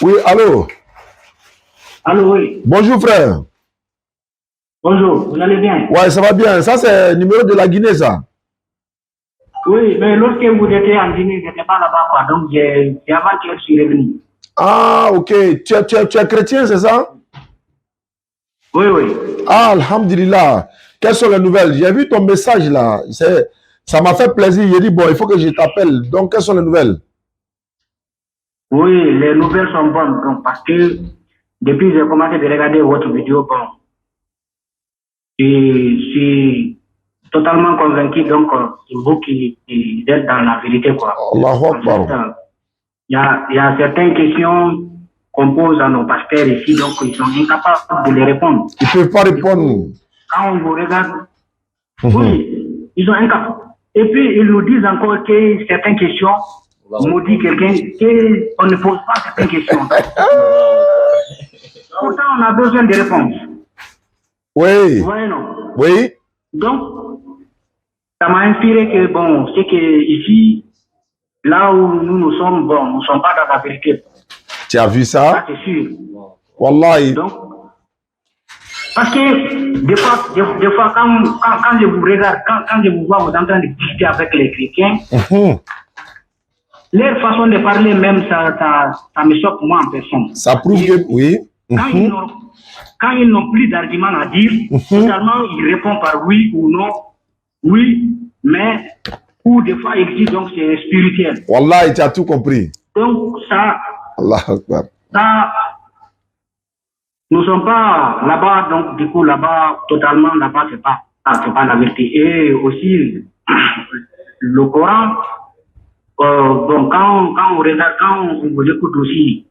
Oui, allô? Allô, oui. Bonjour, frère. Bonjour, vous allez bien? Ouais, ça va bien. Ça, c'est le numéro de la Guinée, ça. Oui, mais lorsque vous étiez en Guinée, je n'étais pas là-bas, quoi. Donc, c'est avant que je suis revenu. Ah, ok. Tu es chrétien, c'est ça? Oui, oui. Ah, alhamdulillah. Quelles sont les nouvelles? J'ai vu ton message, là. Ça m'a fait plaisir. J'ai dit, bon, il faut que je t'appelle. Donc, quelles sont les nouvelles? Oui, les nouvelles sont bonnes. Donc, parce que depuis que j'ai commencé de regarder votre vidéo, bon, je suis totalement convaincu. Donc, c'est vous qui êtes dans la vérité, quoi. Allahu En fait, Akbar. il y a certaines questions qu'on pose à nos pasteurs ici, donc ils sont incapables de les répondre. Ils ne peuvent pas répondre. Quand on vous regarde, oui, ils sont incapables. Et puis, ils nous disent encore que certaines questions, maudit quelqu'un, qu'on ne pose pas certaines questions. Pourtant, on a besoin de réponses. Oui. Oui, non. Oui. Donc, ça m'a inspiré que, bon, c'est que ici, là où nous sommes, bon, nous ne sommes pas dans la vérité. Tu as vu ça? Ça, c'est sûr. Wallahi. Donc, parce que des fois quand je vous regarde, quand je vous vois, vous êtes en train de discuter avec les chrétiens, leur façon de parler même, ça me choque moi en personne. Ça prouve que, oui. Quand ils n'ont plus d'arguments à dire, totalement, ils répondent par oui ou non. Oui, mais, ou des fois, ils disent donc c'est spirituel. Wallah, tu as tout compris. Donc, ça, Allah Akbar. Ça, nous ne sommes pas là-bas, donc du coup, là-bas, totalement, là-bas, c'est pas la vérité. Et aussi, le Coran, bon, quand on regarde, quand on vous écoute aussi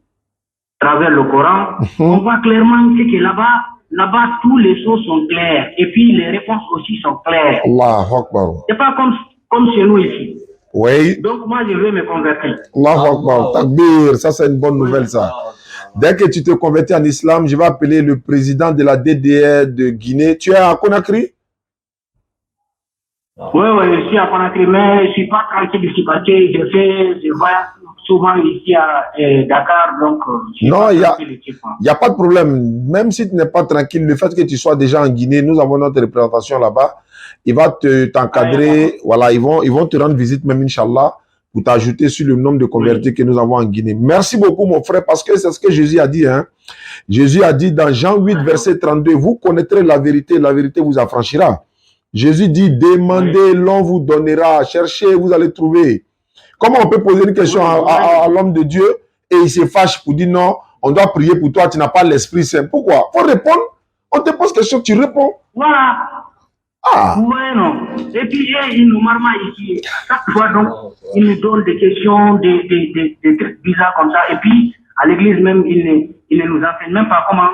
à travers le Coran, on voit clairement que là-bas, tous les choses sont claires. Et puis, les réponses aussi sont claires. Allahu Akbar. C'est pas comme chez nous ici. Oui. Donc, moi, je veux me convertir. Allahu Akbar. Takbir. Ça, c'est une bonne nouvelle, ça. Dès que tu te convertis en islam, je vais appeler le président de la DDR de Guinée. Tu es à Conakry? Oui, je suis à Conakry, mais je ne suis pas tranquille ici parce que je voyage souvent ici à Dakar, donc non, il n'y a pas de problème. Même si tu n'es pas tranquille, le fait que tu sois déjà en Guinée, nous avons notre représentation là-bas. Il va t'encadrer. Voilà, ils vont te rendre visite même, Inch'Allah, pour t'ajouter sur le nombre de convertis que nous avons en Guinée. Merci beaucoup, mon frère, parce que c'est ce que Jésus a dit. Hein. Jésus a dit dans Jean 8, verset 32, vous connaîtrez la vérité vous affranchira. Jésus dit, demandez, l'on vous donnera, cherchez, vous allez trouver. Comment on peut poser une question à l'homme de Dieu et il se fâche pour dire non, on doit prier pour toi, tu n'as pas l'Esprit Saint. Pourquoi? Il faut répondre. On te pose question, tu réponds. Voilà. Ah. Ouais, non. Et puis, il nous marmaille ici. Chaque fois, donc, il nous donne des questions, des trucs bizarres comme ça. Et puis, à l'église même, il ne nous enseigne même pas comment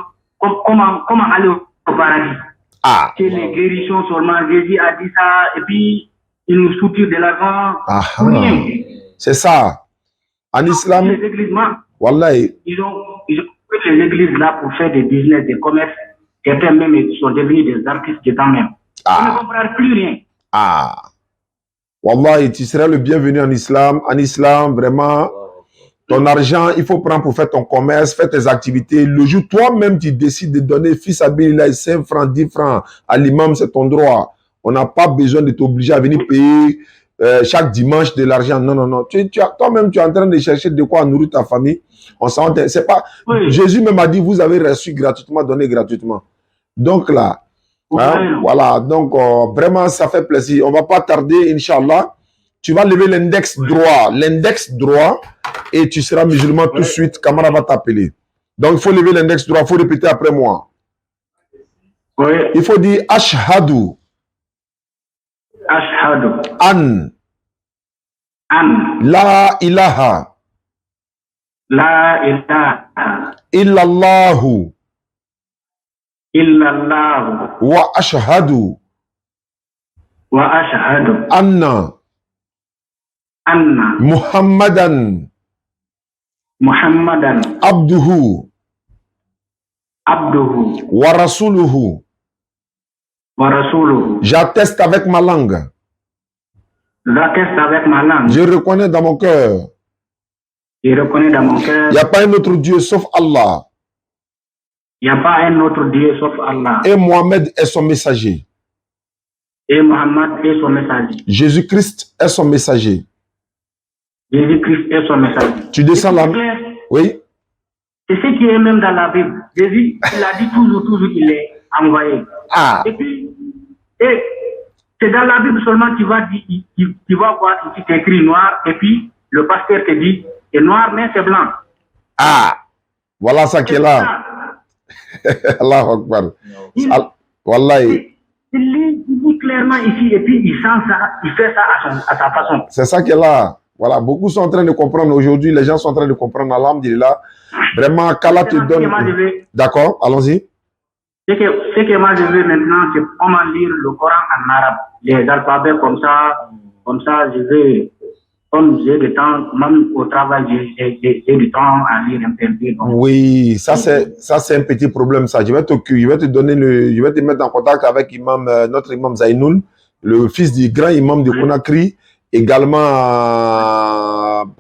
aller au paradis. Ah. C'est les guérisons seulement. Jésus a dit ça. Et puis, il nous soutient de l'argent. C'est ça. En islam, les églises, wallahi. Ils ont pris les églises là pour faire des business, des commerces. Certains même sont devenus des artistes dedans même. Ils ne comprennent plus rien. Ah. Wallahi, tu seras le bienvenu en islam. En islam, vraiment, ton argent, il faut prendre pour faire ton commerce, faire tes activités. Le jour, toi-même, tu décides de donner fils à Billah 5 francs, 10 francs à l'imam, c'est ton droit. On n'a pas besoin de t'obliger à venir payer chaque dimanche de l'argent. Non, non, non. Toi-même, tu es en train de chercher de quoi nourrir ta famille. On s'en c'est pas. Oui. Jésus même a dit, vous avez reçu gratuitement, donné gratuitement. Donc là, hein, voilà. Donc, vraiment, ça fait plaisir. On ne va pas tarder, Inch'Allah. Tu vas lever l'index droit, et tu seras musulman tout de suite. Camara va t'appeler. Donc, il faut lever l'index droit. Il faut répéter après moi. Oui. Il faut dire Ashhadu. Ashhadu. An. La ilaha. La ilaha. Illallahu. Illallahu. Wa ashhadu. Wa ashhadu. Anna. Muhammadan. Abduhu. Wa rasuluhu. J'atteste avec ma langue. Je reconnais dans mon cœur. Je reconnais dans mon cœur. Il n'y a pas un autre Dieu sauf Allah. Il n'y a pas un autre Dieu sauf Allah. Et Mohammed est son messager. Et Mohammed est son messager. Jésus-Christ est son messager. Jésus-Christ est son messager. Tu descends là. Oui. C'est ce qui est même dans la Bible. Jésus, il a dit toujours qu'il est envoyé. Ah. Et puis, c'est dans la Bible seulement tu vas voir, tu t'écris noir, et puis le pasteur te dit, c'est noir, mais c'est blanc. Ah. Voilà ça qui est là. Allah Akbar. Wallahi. Il dit clairement ici, et puis il sent ça, il fait ça à sa façon. C'est ça qui est là. Voilà, beaucoup sont en train de comprendre aujourd'hui, les gens sont en train de comprendre, alhamdulillah. Vraiment, qu'Allah te donne. D'accord, allons-y. Ce que moi je veux maintenant, c'est comment lire le Coran en arabe. Les alphabets comme ça, je vais, comme j'ai du temps, même au travail, j'ai du temps à lire un peu. Oui, ça c'est un petit problème ça. Je vais te mettre en contact avec notre imam Zainoul, le fils du grand imam de Conakry, également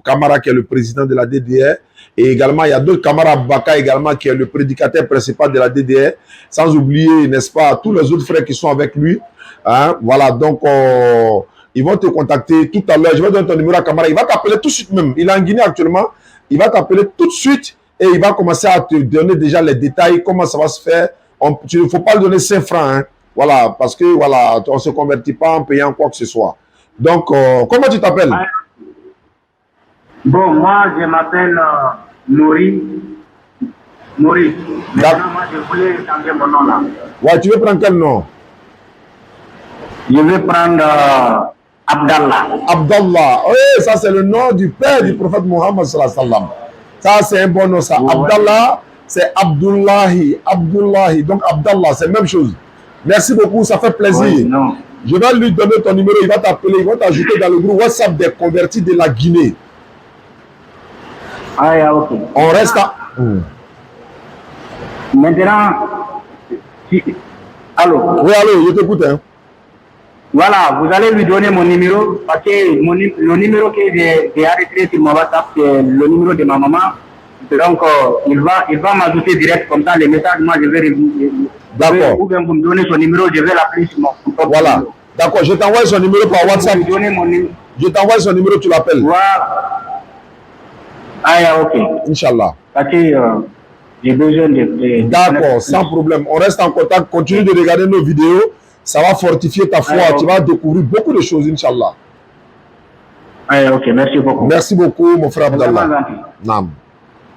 Kamara qui est le président de la DDR, et également il y a d'autres Kamara Baka également qui est le prédicateur principal de la DDR, sans oublier, n'est-ce pas, tous les autres frères qui sont avec lui. Hein? Voilà, donc ils vont te contacter tout à l'heure. Je vais donner ton numéro à Kamara. Il va t'appeler tout de suite même. Il est en Guinée actuellement. Il va t'appeler tout de suite et il va commencer à te donner déjà les détails, comment ça va se faire. Il ne faut pas lui donner 5 francs. Hein. Voilà, parce que voilà, on ne se convertit pas en payant quoi que ce soit. Donc, comment tu t'appelles? Bon, moi, je m'appelle Maurice. Maurice. Maintenant, moi, je voulais changer mon nom là. Ouais, tu veux prendre quel nom? Je vais prendre Abdallah. Abdallah. Oui, ça c'est le nom du père du prophète Mohammed sallallahu alayhi wa sallam. Ça c'est un bon nom ça. Ouais. Abdallah, c'est Abdullahi. Abdullahi. Donc Abdallah, c'est la même chose. Merci beaucoup, ça fait plaisir. Ouais, non. Je vais lui donner ton numéro, il va t'appeler, il va t'ajouter dans le groupe WhatsApp des convertis de la Guinée. Ah, ok. On reste à... Maintenant, allô? Oui, allô, je t'écoute. Hein. Voilà, vous allez lui donner mon numéro, parce que le numéro que j'ai arrêté sur mon WhatsApp, c'est le numéro de ma maman. Donc, il va m'ajouter direct, comme ça, les messages, moi, je vais... D'accord. Ou bien vous me donnez son numéro, je vais l'appeler sur mon voilà. Numéro. D'accord, je t'envoie son numéro par WhatsApp. Je t'envoie son numéro, tu l'appelles. Voilà. Ah, ok. Inch'Allah. Parce que j'ai besoin de... D'accord, sans problème. On reste en contact. Continue de regarder nos vidéos. Ça va fortifier ta foi. Tu vas découvrir beaucoup de choses, Inch'Allah. Ah, ok, merci beaucoup. Merci beaucoup, mon frère Abdallah. Nam.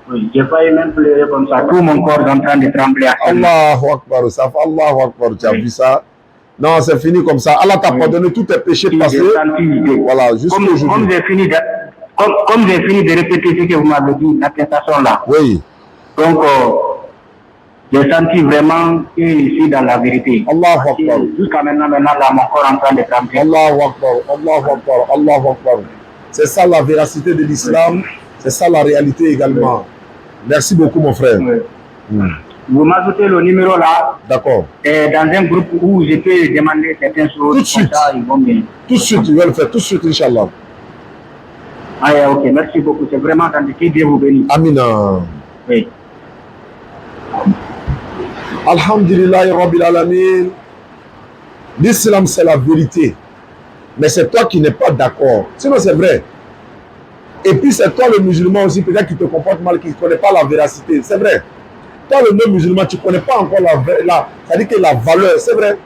Oui, j'ai failli même pleurer comme ça. Tout mon corps est en train de trembler. Allahu Akbar. Ça fait Allahu Akbar. Tu as vu ça? Non, c'est fini comme ça. Allah t'a pardonné tous tes péchés passés. Voilà, jusqu'aujourd'hui. Comme j'ai fini de répéter ce que vous m'avez dit, la prestation là. Oui. Donc, j'ai senti vraiment que je suis dans la vérité. Allahu Akbar. Jusqu'à maintenant, là, mon corps est en train de trembler. Allahu Akbar. Allahu Akbar. Allahu Akbar. C'est ça la véracité de l'islam. C'est ça la réalité également. Oui. Merci beaucoup, mon frère. Oui. Vous m'ajoutez le numéro là. D'accord. Dans un groupe où je peux demander certaines choses. Tout de suite. Ça, ils vont bien. Tout de suite, je vais le faire. Tout de suite, Inch'Allah. Ah, ok. Merci beaucoup. C'est vraiment gentil. Que Dieu vous bénisse. Amina. Oui. Alhamdulillah, Rabbil Alamin. L'islam, c'est la vérité. Mais c'est toi qui n'es pas d'accord. Sinon, c'est vrai. Et puis, c'est toi le musulman aussi, peut-être qui te comporte mal, qui ne connaît pas la véracité. C'est vrai. Toi, le non-musulman, tu ne connais pas encore c'est-à-dire que la valeur, c'est vrai.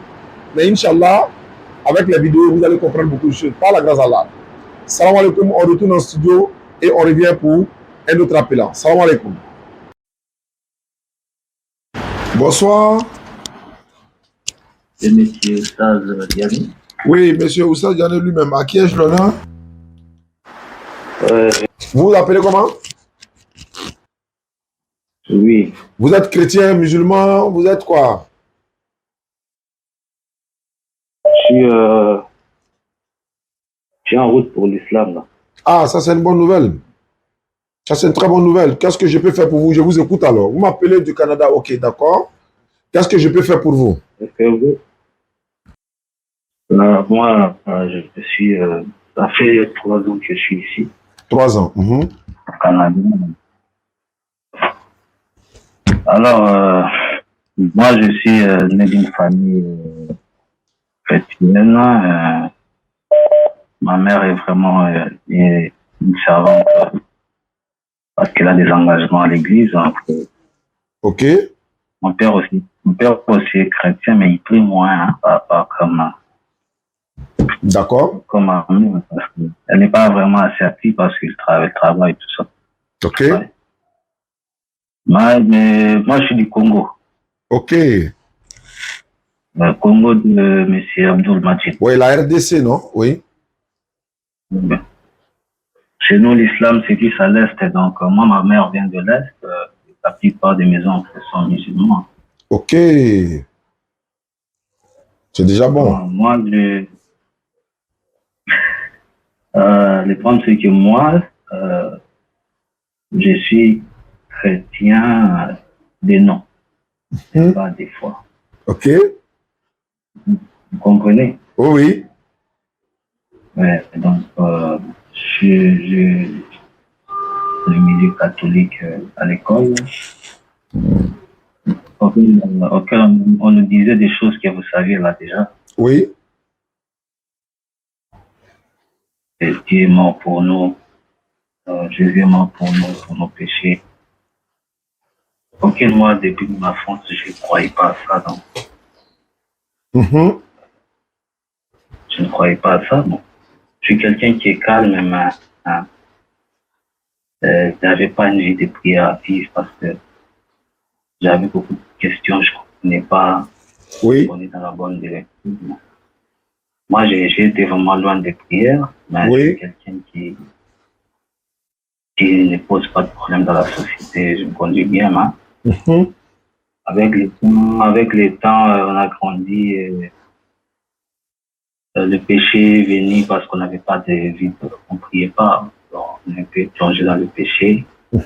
Mais Inch'Allah, avec les vidéos, vous allez comprendre beaucoup de choses. Par la grâce d'Allah. Salam alaikum, on retourne en studio et on revient pour un autre appelant. Salam alaikum. Bonsoir. C'est monsieur Oustaz Diané. Oui, monsieur Oustaz Diané lui-même. À qui ai-je l'honneur? Vous vous appelez comment? Oui. Vous êtes chrétien, musulman, vous êtes quoi? Je suis en route pour l'islam là. Ah, ça c'est une bonne nouvelle. Ça c'est une très bonne nouvelle. Qu'est-ce que je peux faire pour vous? Je vous écoute alors. Vous m'appelez du Canada, ok, d'accord. Qu'est-ce que je peux faire pour vous? Moi, je suis... ça fait 3 ans que je suis ici. 3 ans. canadien. Alors, moi, je suis né d'une famille chrétienne. Ma mère est vraiment une servante parce qu'elle a des engagements à l'église. Donc, Ok. mon père aussi est chrétien, mais il prie moins, hein, pas D'accord. comme ma mère, parce qu'elle n'est pas vraiment assez active parce qu'elle travaille, tout ça. Ok. Ouais. Mais moi, je suis du Congo. Ok. Le Congo de M. Abdul Majid. Oui, la RDC, non? Oui. Chez nous, l'islam, c'est plus à l'Est. Donc, moi, ma mère vient de l'Est. La plupart des mes oncles sont musulmans. Ok. C'est déjà bon. Moi, le problème, c'est que moi, je suis chrétien des noms, pas des fois. Ok. Vous comprenez? Oh oui. Ouais, donc, je le milieu catholique à l'école, auquel on nous disait des choses que vous saviez là déjà. Oui. Et Dieu est mort pour nous, Jésus est mort pour nous, pour nos péchés. Ok, moi, depuis ma enfance, je ne croyais pas à ça. Donc, je ne croyais pas à ça. Bon. Je suis quelqu'un qui est calme, mais je n'avais pas une vie de prière active parce que j'avais beaucoup de questions, je ne comprenais pas. Oui. On est dans la bonne direction. Moi, j'ai été vraiment loin des prières, mais Oui. je suis quelqu'un qui ne pose pas de problème dans la société. Je me conduis bien, hein. Avec les temps, on a grandi. Le péché est venu parce qu'on n'avait pas de vie, on ne priait pas. Donc, on est un peu plongé dans le péché. Mais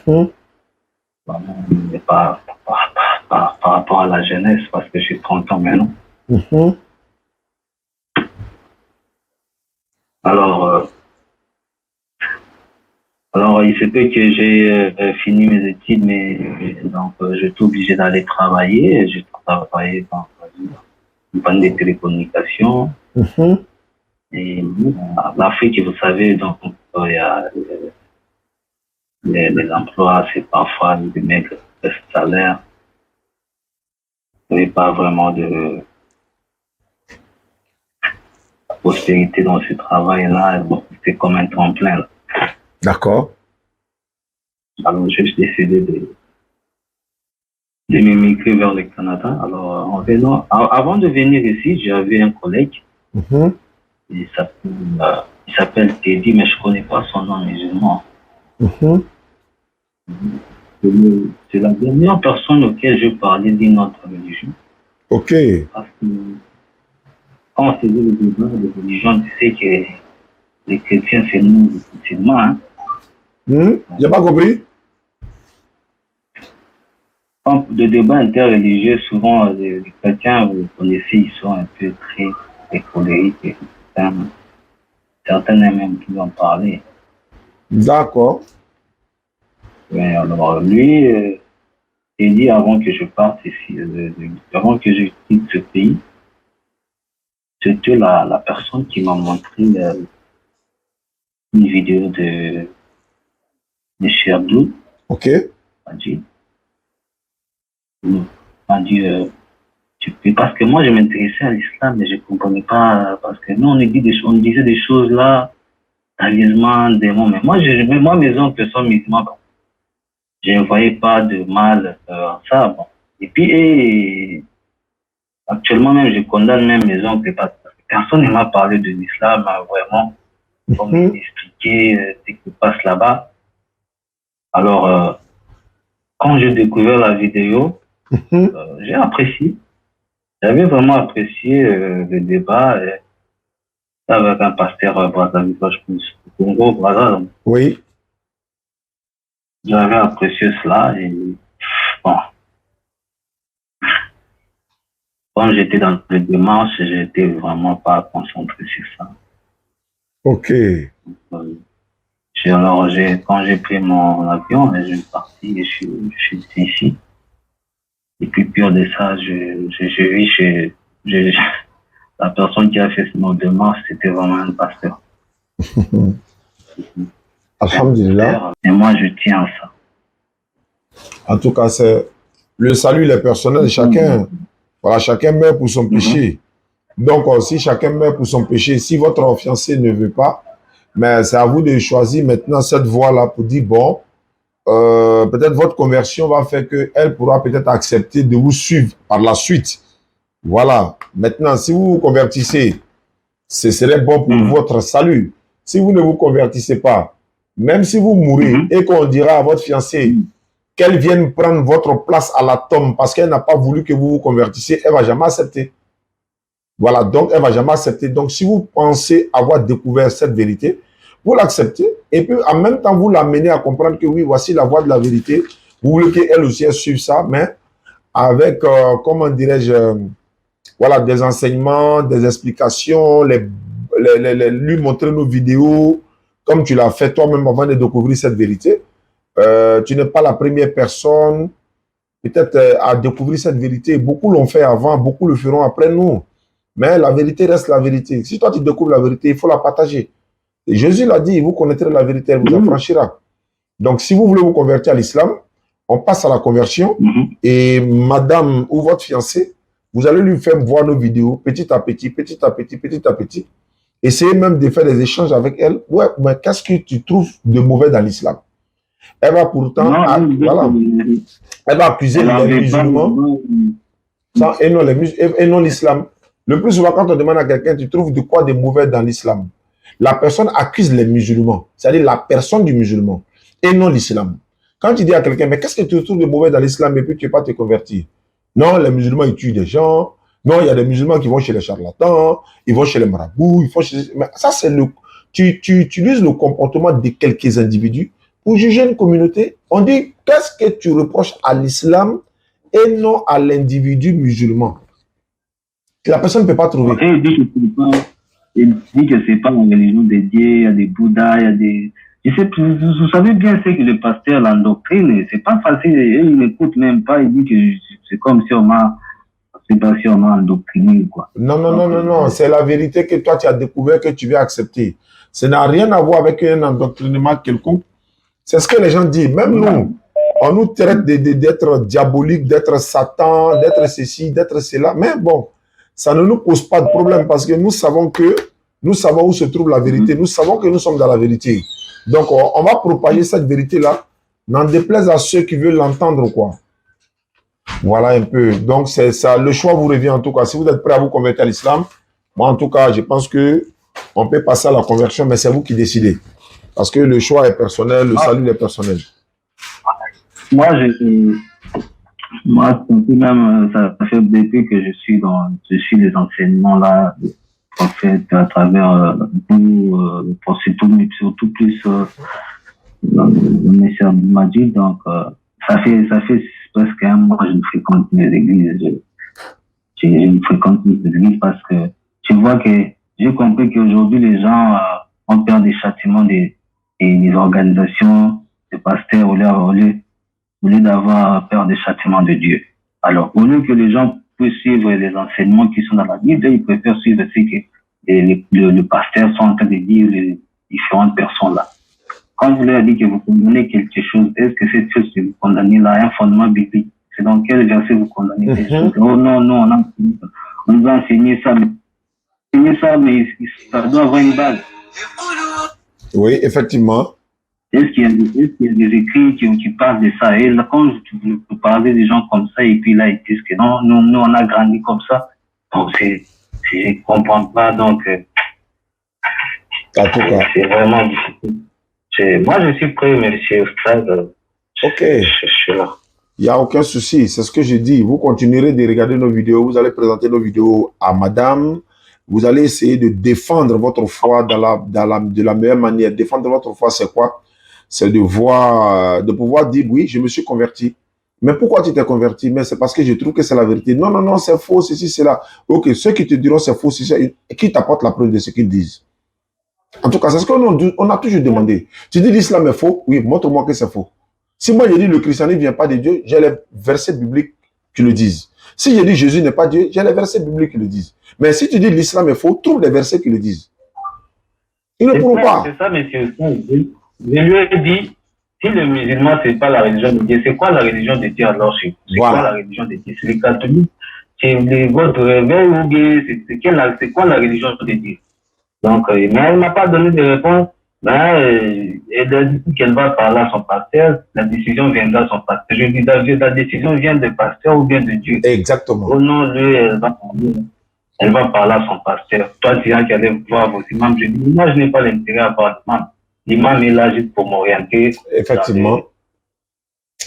pas par rapport à la jeunesse, parce que j'ai 30 ans maintenant. Alors, il se peut que j'ai fini mes études, mais donc je suis obligé d'aller travailler. J'ai travaillé dans une banque de télécommunications. Et l'Afrique, vous savez, donc il y a les emplois, c'est parfois des maigres salaires. Il n'y avait pas vraiment de prospérité dans ce travail-là. Bon, c'était comme un tremplin. D'accord. Alors, j'ai décidé de m'immigrer vers le Canada. Alors, en venant, avant de venir ici, j'avais un collègue. Il s'appelle Teddy, mais je ne connais pas son nom musulman. C'est la dernière personne auquel je parlais d'une autre religion. Ok. Parce que quand on faisait le débat de religion, tu sais que les chrétiens, c'est nous, les musulmans. Hein. J'ai pas compris. Quand le débat interreligieux, souvent, les chrétiens, vous connaissez, ils sont un peu très colériques. Et certains même qui en parler. D'accord. Mais alors, lui, il dit avant que je parte ici, avant que je quitte ce pays, c'était la personne qui m'a montré une vidéo de M. Abdou. Ok. M'a dit parce que moi je m'intéressais à l'islam, mais je ne comprenais pas, parce que nous on disait des choses là, talisman, démons, mais moi mes oncles sont musulmans, bon. Je ne voyais pas de mal en ça. Bon. Et puis, actuellement même, je condamne même mes oncles parce que personne ne m'a parlé de l'islam, vraiment, pour m'expliquer ce qui se passe là-bas. Alors, quand j'ai découvert la vidéo, j'ai apprécié. J'avais vraiment apprécié le débat avec un pasteur Brazzaville, je pense, au Congo, Brazzaville. Oui. J'avais apprécié cela et bon. Quand j'étais dans les démarches, je n'étais vraiment pas concentré sur ça. Ok. Quand j'ai pris mon avion, je suis parti et je suis ici. Et puis, pire de ça, je vis chez la personne qui a fait nos démarches, c'était vraiment un pasteur. Alhamdulillah. Et moi, je tiens à ça. En tout cas, c'est le salut, les personnels, chacun. Voilà, chacun meurt pour son péché. Donc, si chacun meurt pour son péché, si votre fiancé ne veut pas, mais c'est à vous de choisir maintenant cette voie-là pour dire, bon, peut-être votre conversion va faire qu'elle pourra peut-être accepter de vous suivre par la suite. Voilà. Maintenant, si vous vous convertissez, ce serait bon pour votre salut. Si vous ne vous convertissez pas, même si vous mourrez et qu'on dira à votre fiancée qu'elle vienne prendre votre place à la tombe parce qu'elle n'a pas voulu que vous vous convertissiez, elle ne va jamais accepter. Voilà, donc elle ne va jamais accepter. Donc, si vous pensez avoir découvert cette vérité, vous l'acceptez et puis en même temps, vous l'amenez à comprendre que oui, voici la voie de la vérité. Vous voulez qu'elle aussi suive ça, mais avec, comment dirais-je, voilà, des enseignements, des explications, lui montrer nos vidéos, comme tu l'as fait toi-même avant de découvrir cette vérité. Tu n'es pas la première personne peut-être à découvrir cette vérité. Beaucoup l'ont fait avant, beaucoup le feront après nous. Mais la vérité reste la vérité. Si toi tu découvres la vérité, il faut la partager. Et Jésus l'a dit, vous connaîtrez la vérité, elle vous affranchira. Donc si vous voulez vous convertir à l'islam, on passe à la conversion et madame ou votre fiancé, vous allez lui faire voir nos vidéos petit à petit, petit à petit, petit à petit. Essayez même de faire des échanges avec elle. Ouais, mais qu'est-ce que tu trouves de mauvais dans l'islam? Elle va pourtant, voilà, elle va accuser les musulmans et non l'islam. Le plus souvent, quand on demande à quelqu'un, tu trouves de quoi de mauvais dans l'islam? La personne accuse les musulmans, c'est-à-dire la personne du musulman, et non l'islam. Quand tu dis à quelqu'un, mais qu'est-ce que tu trouves de mauvais dans l'islam et puis tu ne veux pas te convertir? Non, les musulmans, ils tuent des gens. Non, il y a des musulmans qui vont chez les charlatans, ils vont chez les marabouts, ils vont chez... Mais ça, c'est le... Tu utilises le comportement de quelques individus pour juger une communauté. On dit, qu'est-ce que tu reproches à l'islam et non à l'individu musulman? La personne ne peut pas trouver. Et il dit que c'est pas la religion des dieux, il y a des Bouddhas, il y a des... Vous savez bien ce que le pasteur l'endoctrine, c'est pas facile, il n'écoute même pas, il dit que c'est comme si on m'a endoctriné, quoi. Non, c'est la vérité que toi tu as découvert, que tu veux accepter. Ça n'a rien à voir avec un endoctrinement quelconque. C'est ce que les gens disent. Même nous, on nous traite d'être diabolique, d'être Satan, d'être ceci, d'être cela. Mais bon, ça ne nous pose pas de problème parce que nous savons où se trouve la vérité. Nous savons que nous sommes dans la vérité. Donc, on va propager cette vérité-là, n'en déplaise à ceux qui veulent l'entendre, quoi. Voilà un peu. Donc, c'est ça. Le choix vous revient en tout cas. Si vous êtes prêt à vous convertir à l'islam, moi, en tout cas, je pense que on peut passer à la conversion, mais c'est vous qui décidez. Parce que le choix est personnel, le salut est personnel. Moi, même, ça fait depuis que je suis les enseignements là, en fait, à travers surtout plus le message Majid. Donc, ça fait presque un mois que je ne fréquente les églises. Je ne fréquente les églises parce que tu vois que j'ai compris qu'aujourd'hui, les gens ont peur des châtiments des organisations, des pasteurs, au lieu d'avoir peur des châtiments de Dieu. Alors, au lieu que les gens puissent suivre les enseignements qui sont dans la Bible, ils préfèrent suivre ce que le pasteur sont en train de dire les différentes personnes là. Quand vous leur dites que vous condamnez quelque chose, est-ce que cette chose que vous condamnez là a un fondement biblique? C'est dans quel verset vous condamnez cette chose? Oh non, on nous a enseigné ça, mais ça doit avoir une base. Oui, effectivement. Est-ce qu'il y a des écrits qui parlent de ça? Et là, quand vous parlez des gens comme ça, et puis là, ils disent que non, nous on a grandi comme ça. Donc, je ne comprends pas. Donc, c'est vraiment difficile. Moi, je suis prêt, monsieur Stade. Ok. Je suis là. Il n'y a aucun souci. C'est ce que j'ai dit. Vous continuerez de regarder nos vidéos. Vous allez présenter nos vidéos à madame. Vous allez essayer de défendre votre foi de la meilleure manière. Défendre votre foi, c'est quoi? C'est de pouvoir dire, oui, je me suis converti. Mais pourquoi tu t'es converti? Mais c'est parce que je trouve que c'est la vérité. Non, c'est faux, ceci, c'est là. Ok, ceux qui te diront c'est faux, c'est ça. Qui t'apporte la preuve de ce qu'ils disent? En tout cas, c'est ce qu'on a toujours demandé. Tu dis l'islam est faux? Oui, montre-moi que c'est faux. Si moi je dis le christianisme ne vient pas de Dieu, j'ai les versets bibliques qui le disent. Si je dis Jésus n'est pas Dieu, j'ai les versets bibliques qui le disent. Mais si tu dis l'islam est faux, trouve les versets qui le disent. Ils ne pourront pas. C'est ça, monsieur. Je lui ai dit, si le musulman, c'est pas la religion de Dieu, c'est quoi la religion de Dieu alors chez vous? C'est quoi la religion de Dieu? C'est les catholiques? C'est votre réveil ou bien c'est quoi la religion de Dieu? Donc, mais elle m'a pas donné de réponse. Ben, elle a dit qu'elle va parler à son pasteur. La décision viendra à son pasteur. Je dis, la décision vient du pasteur ou bien de Dieu. Exactement. Oh non, lui, elle va parler à son pasteur. Toi, tu as qu'à aller voir vos imams. Je dis, moi, je n'ai pas l'intérêt à voir l'imam. L'imam est là juste pour m'orienter. Effectivement.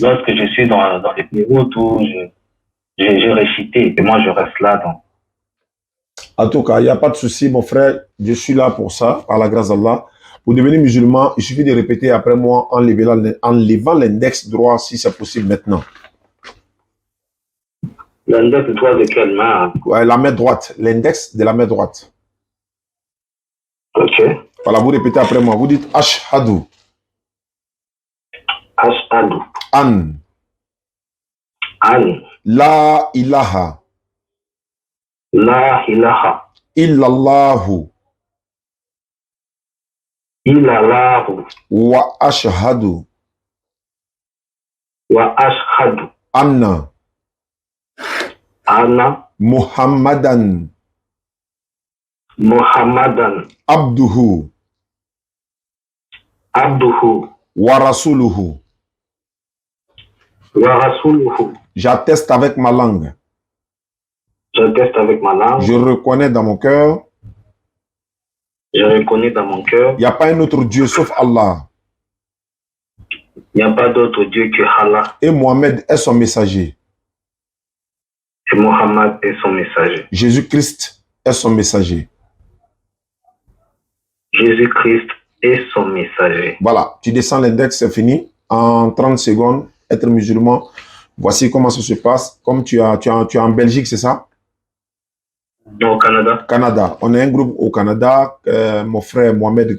Lorsque je suis dans les bureaux, tout, j'ai récité. Et moi, je reste là. Donc. En tout cas, il n'y a pas de souci, mon frère. Je suis là pour ça, par la grâce d'Allah. Pour devenir musulman, il suffit de répéter après moi en levant l'index droit, si c'est possible maintenant. L'index droit de quelle main? Ouais, la main droite. L'index de la main droite. Ok. Voilà, vous répétez après moi. Vous dites Ashhadu. Ashhadu. An. An. La ilaha. La ilaha. Illallahu. Illallahu. Wa ashhadu. Wa ashhadu. Anna. Anna. Muhammadan. Muhammadan. Abduhu. Abduhu. Wa rasuluhu. Wa rasuluhu. J'atteste avec ma langue. J'atteste avec ma langue. Je reconnais dans mon cœur. Je reconnais dans mon cœur. Il n'y a pas un autre Dieu sauf Allah. Il n'y a pas d'autre Dieu que Allah. Et Mohammed est son messager. Et Mohammed est son messager. Jésus-Christ est son messager. Jésus-Christ est son messager. Voilà, tu descends l'index, c'est fini. En 30 secondes, être musulman. Voici comment ça se passe. Comme tu es en Belgique, c'est ça? Au Canada. Canada. On est un groupe au Canada. Mon frère Mohamed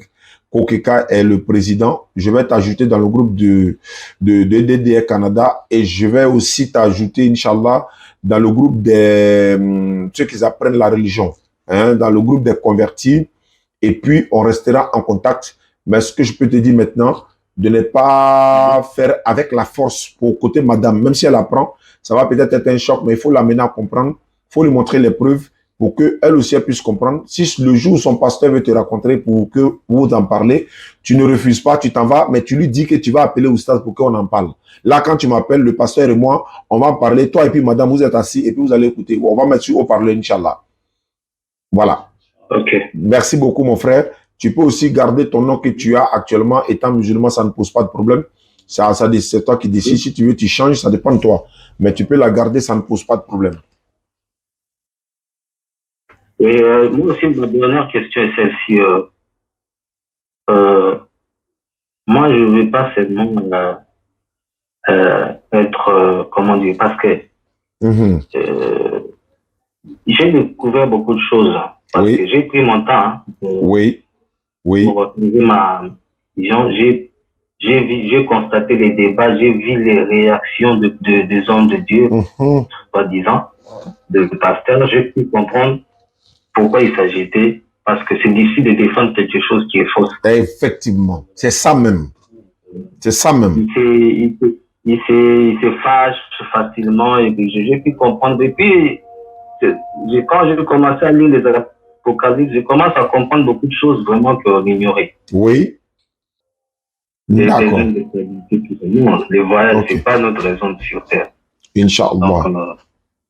Kokeka est le président. Je vais t'ajouter dans le groupe de DDR Canada et je vais aussi t'ajouter, Inch'Allah, dans le groupe des ceux qui apprennent la religion, hein, dans le groupe des convertis. Et puis, on restera en contact. Mais ce que je peux te dire maintenant, de ne pas faire avec la force pour côté madame. Même si elle apprend, ça va peut-être être un choc, mais il faut l'amener à comprendre. Il faut lui montrer les preuves pour qu'elle aussi elle puisse comprendre. Si le jour où son pasteur veut te rencontrer pour que vous en parlez, tu ne refuses pas, tu t'en vas, mais tu lui dis que tu vas appeler Oustaz pour qu'on en parle. Là, quand tu m'appelles, le pasteur et moi, on va parler. Toi et puis madame, vous êtes assis et puis vous allez écouter. On va mettre sur haut-parleur, Inch'Allah. Voilà. Ok. Merci beaucoup, mon frère. Tu peux aussi garder ton nom que tu as actuellement. Étant musulman, ça ne pose pas de problème. C'est toi qui décides. Si tu veux, tu changes, ça dépend de toi. Mais tu peux la garder, ça ne pose pas de problème. Et moi aussi, ma dernière question est celle-ci. Moi, je ne veux pas seulement être, comment dire, parce que j'ai découvert beaucoup de choses. Parce que j'ai pris mon temps pour retrouver ma vision. J'ai constaté les débats, j'ai vu les réactions des hommes de Dieu, soi-disant, de pasteurs. J'ai pu comprendre pourquoi il s'agitait, parce que c'est difficile de défendre quelque chose qui est fausse. Effectivement, c'est ça même. C'est ça même. Il se fâche facilement et puis j'ai pu comprendre. Et puis, quand j'ai commencé à lire les Apocalypses, je commence à comprendre beaucoup de choses vraiment qu'on ignorait. Oui. D'accord. Les voyages, c'est pas notre raison sur Terre. Inch'Allah.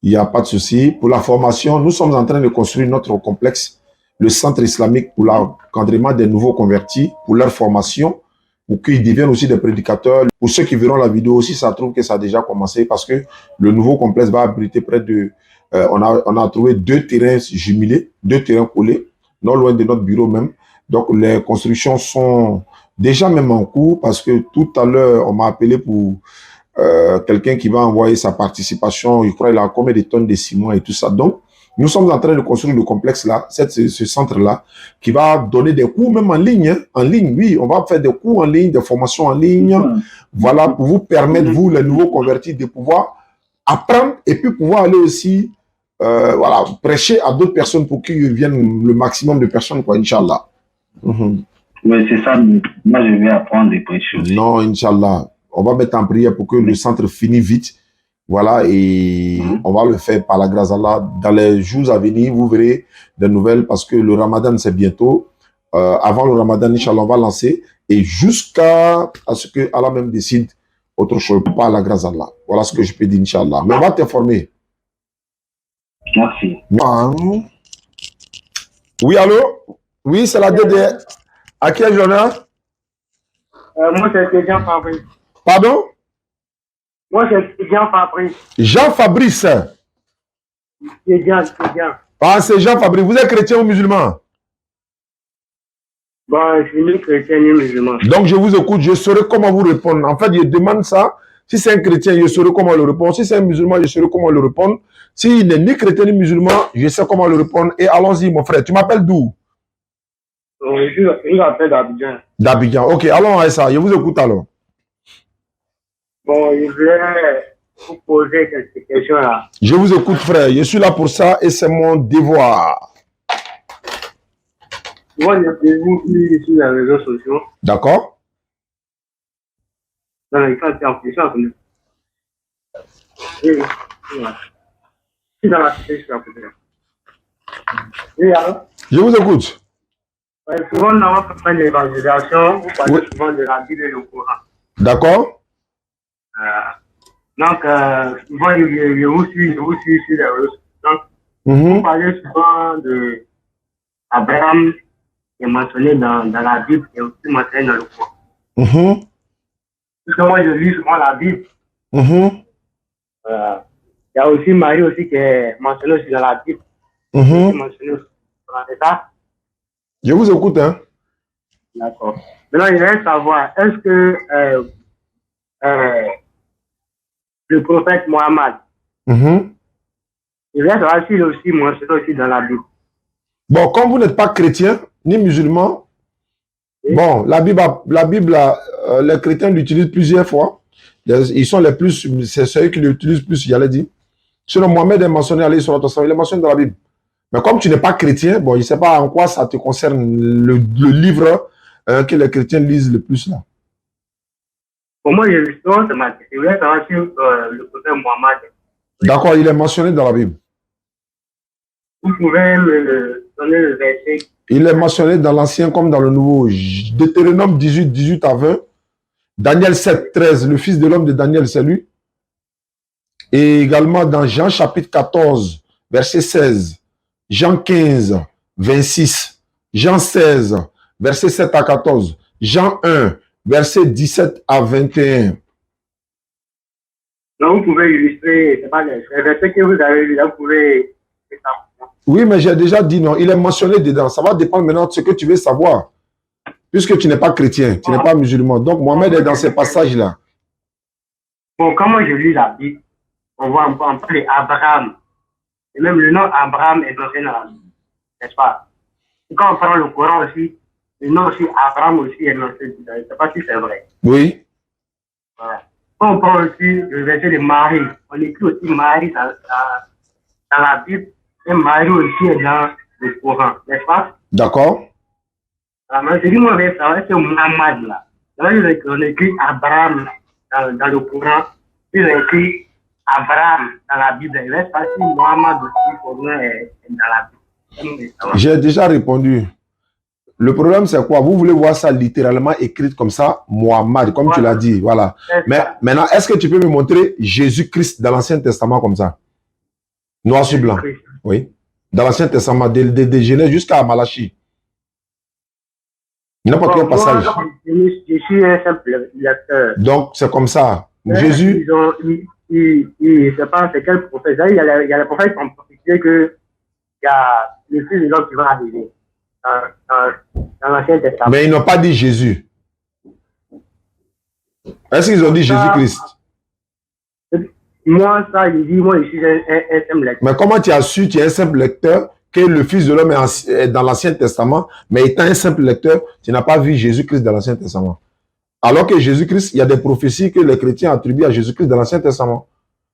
Il n'y a pas de souci. Pour la formation, nous sommes en train de construire notre complexe, le centre islamique pour l'encadrement des nouveaux convertis, pour leur formation, pour qu'ils deviennent aussi des prédicateurs. Pour ceux qui verront la vidéo aussi, ça trouve que ça a déjà commencé parce que le nouveau complexe va abriter près de... on a trouvé 2 terrains jumelés, 2 terrains collés, non loin de notre bureau même. Donc, les constructions sont déjà même en cours parce que tout à l'heure, on m'a appelé pour quelqu'un qui va envoyer sa participation. Je crois qu'il a combien de tonnes de ciment et tout ça. Donc, Nous sommes en train de construire le complexe-là, ce centre-là, qui va donner des cours même en ligne. Hein, en ligne, oui, on va faire des cours en ligne, des formations en ligne. Voilà, pour vous permettre, vous, les nouveaux convertis, de pouvoir apprendre et puis pouvoir aller aussi voilà, prêcher à d'autres personnes pour qu'ils viennent le maximum de personnes, quoi, Inch'Allah. Oui, c'est ça. Moi, je vais apprendre et prêcher aussi. Non, Inch'Allah. On va mettre en prière pour que le centre finisse vite. Voilà, et on va le faire par la grâce d'Allah. Dans les jours à venir, vous verrez des nouvelles parce que le Ramadan, c'est bientôt. Avant le Ramadan, Inch'Allah, on va lancer. Et jusqu'à ce que Allah même décide autre chose, par la grâce d'Allah. Voilà ce que je peux dire, Inch'Allah. Mais on va t'informer. Merci. Oui, allô? Oui, c'est la DDR. À qui est l'honneur? Moi, c'est Jean Fabrice. Pardon? Moi, c'est Jean Fabrice. Jean Fabrice. C'est Jean. Ah, c'est Jean Fabrice. Vous êtes chrétien ou musulman? Bon, je suis ni chrétien ni musulman. Donc, je vous écoute. Je saurai comment vous répondre. En fait, je demande ça. Si c'est un chrétien, je saurai comment le répondre. Si c'est un musulman, je saurai comment le répondre. S'il n'est ni chrétien ni musulman, je sais comment le répondre. Et allons-y, mon frère. Tu m'appelles d'où? Je m'appelle d'Abidjan. D'Abidjan. Ok, allons à ça. Je vous écoute alors. Bon, je voulais vous poser quelques questions là. Je vous écoute, frère. Je suis là pour ça et c'est mon devoir. Moi, je vous lis sur les réseaux sociaux. D'accord? Dans les cas en question. Oui. Je suis dans la cité, je suis à côté. Oui, alors? Je vous écoute. Souvent, dans votre campagne d'évangélisation, vous parlez souvent de la Bible et le Coran. D'accord? Donc, souvent, je vous suis sur les réseaux sociaux. Vous parlez souvent de Abraham qui est mentionné dans la Bible et aussi mentionné dans le Coran. Parce que moi, je lis souvent la Bible. Il y a aussi Marie aussi qui est mentionnée aussi dans la Bible. Mentionné aussi dans ça. Je vous écoute, hein? D'accord. Maintenant, je voudrais savoir, est-ce que le prophète Mohammed, je voudrais savoir s'il est aussi mentionné aussi dans la Bible. Bon, comme vous n'êtes pas chrétien ni musulman, bon, la Bible, les chrétiens l'utilisent plusieurs fois. Ils sont les plus, c'est ceux qui l'utilisent plus, j'allais dire. Sinon, Mohamed est mentionné, il est mentionné dans la Bible. Mais comme tu n'es pas chrétien, bon, je ne sais pas en quoi ça te concerne le livre que les chrétiens lisent le plus là. Pour moi, justement, c'est ma question. Je voulais savoir si le prophète Mohammed. D'accord, il est mentionné dans la Bible. Vous pouvez me donner le verset. Il est mentionné dans l'Ancien comme dans le Nouveau. Deutéronome 18, 18 à 20. Daniel 7, 13, le fils de l'homme de Daniel, c'est lui. Et également dans Jean chapitre 14, verset 16. Jean 15, 26. Jean 16, verset 7 à 14. Jean 1, verset 17 à 21. Donc, vous pouvez illustrer, c'est pas les versets que vous avez lu, là, vous pouvez. Oui, mais j'ai déjà dit non, il est mentionné dedans. Ça va dépendre maintenant de ce que tu veux savoir. Puisque tu n'es pas chrétien, tu n'es pas musulman. Donc, Mohamed est dans ces passages-là. Bon, quand moi je lis la Bible, on voit un peu d'Abraham. Et même le nom Abraham est mentionné dans la Bible. N'est-ce pas? Et quand on prend le Coran aussi, le nom aussi Abraham aussi est mentionné. Je ne sais pas si c'est vrai. Oui. Voilà. Quand on prend aussi le verset de Marie, on écrit aussi Marie dans la Bible. Et Marie aussi est dans le Coran, n'est-ce pas? D'accord. Alors, je dis, moi, c'est Muhammad là. Là, on écrit Abraham dans le Coran, puis on écrit Abraham dans la Bible. Il reste pas si Muhammad aussi, pour nous, est dans la Bible. J'ai déjà répondu. Le problème, c'est quoi? Vous voulez voir ça littéralement écrit comme ça, Muhammad, comme tu l'as dit. Voilà. Mais maintenant, est-ce que tu peux me montrer Jésus-Christ dans l'Ancien Testament comme ça? Noir sur blanc. Oui. Dans l'Ancien Testament, de Genèse jusqu'à Malachi. N'importe quel passage. Je suis un simple lecteur. Donc, c'est comme ça. Jésus. Je ne sais pas c'est quel prophète. Il y a les prophètes qui ont prophétisé qu'il y a le fils de l'homme qui va arriver dans l'Ancien Testament. Mais ils n'ont pas dit Jésus. Est-ce qu'ils ont dit Jésus-Christ? Moi, ça, il dit, moi, je suis un simple lecteur. Mais comment tu as su, tu es un simple lecteur, que le Fils de l'homme est dans l'Ancien Testament, mais étant un simple lecteur, tu n'as pas vu Jésus-Christ dans l'Ancien Testament. Alors que Jésus-Christ, il y a des prophéties que les chrétiens attribuent à Jésus-Christ dans l'Ancien Testament.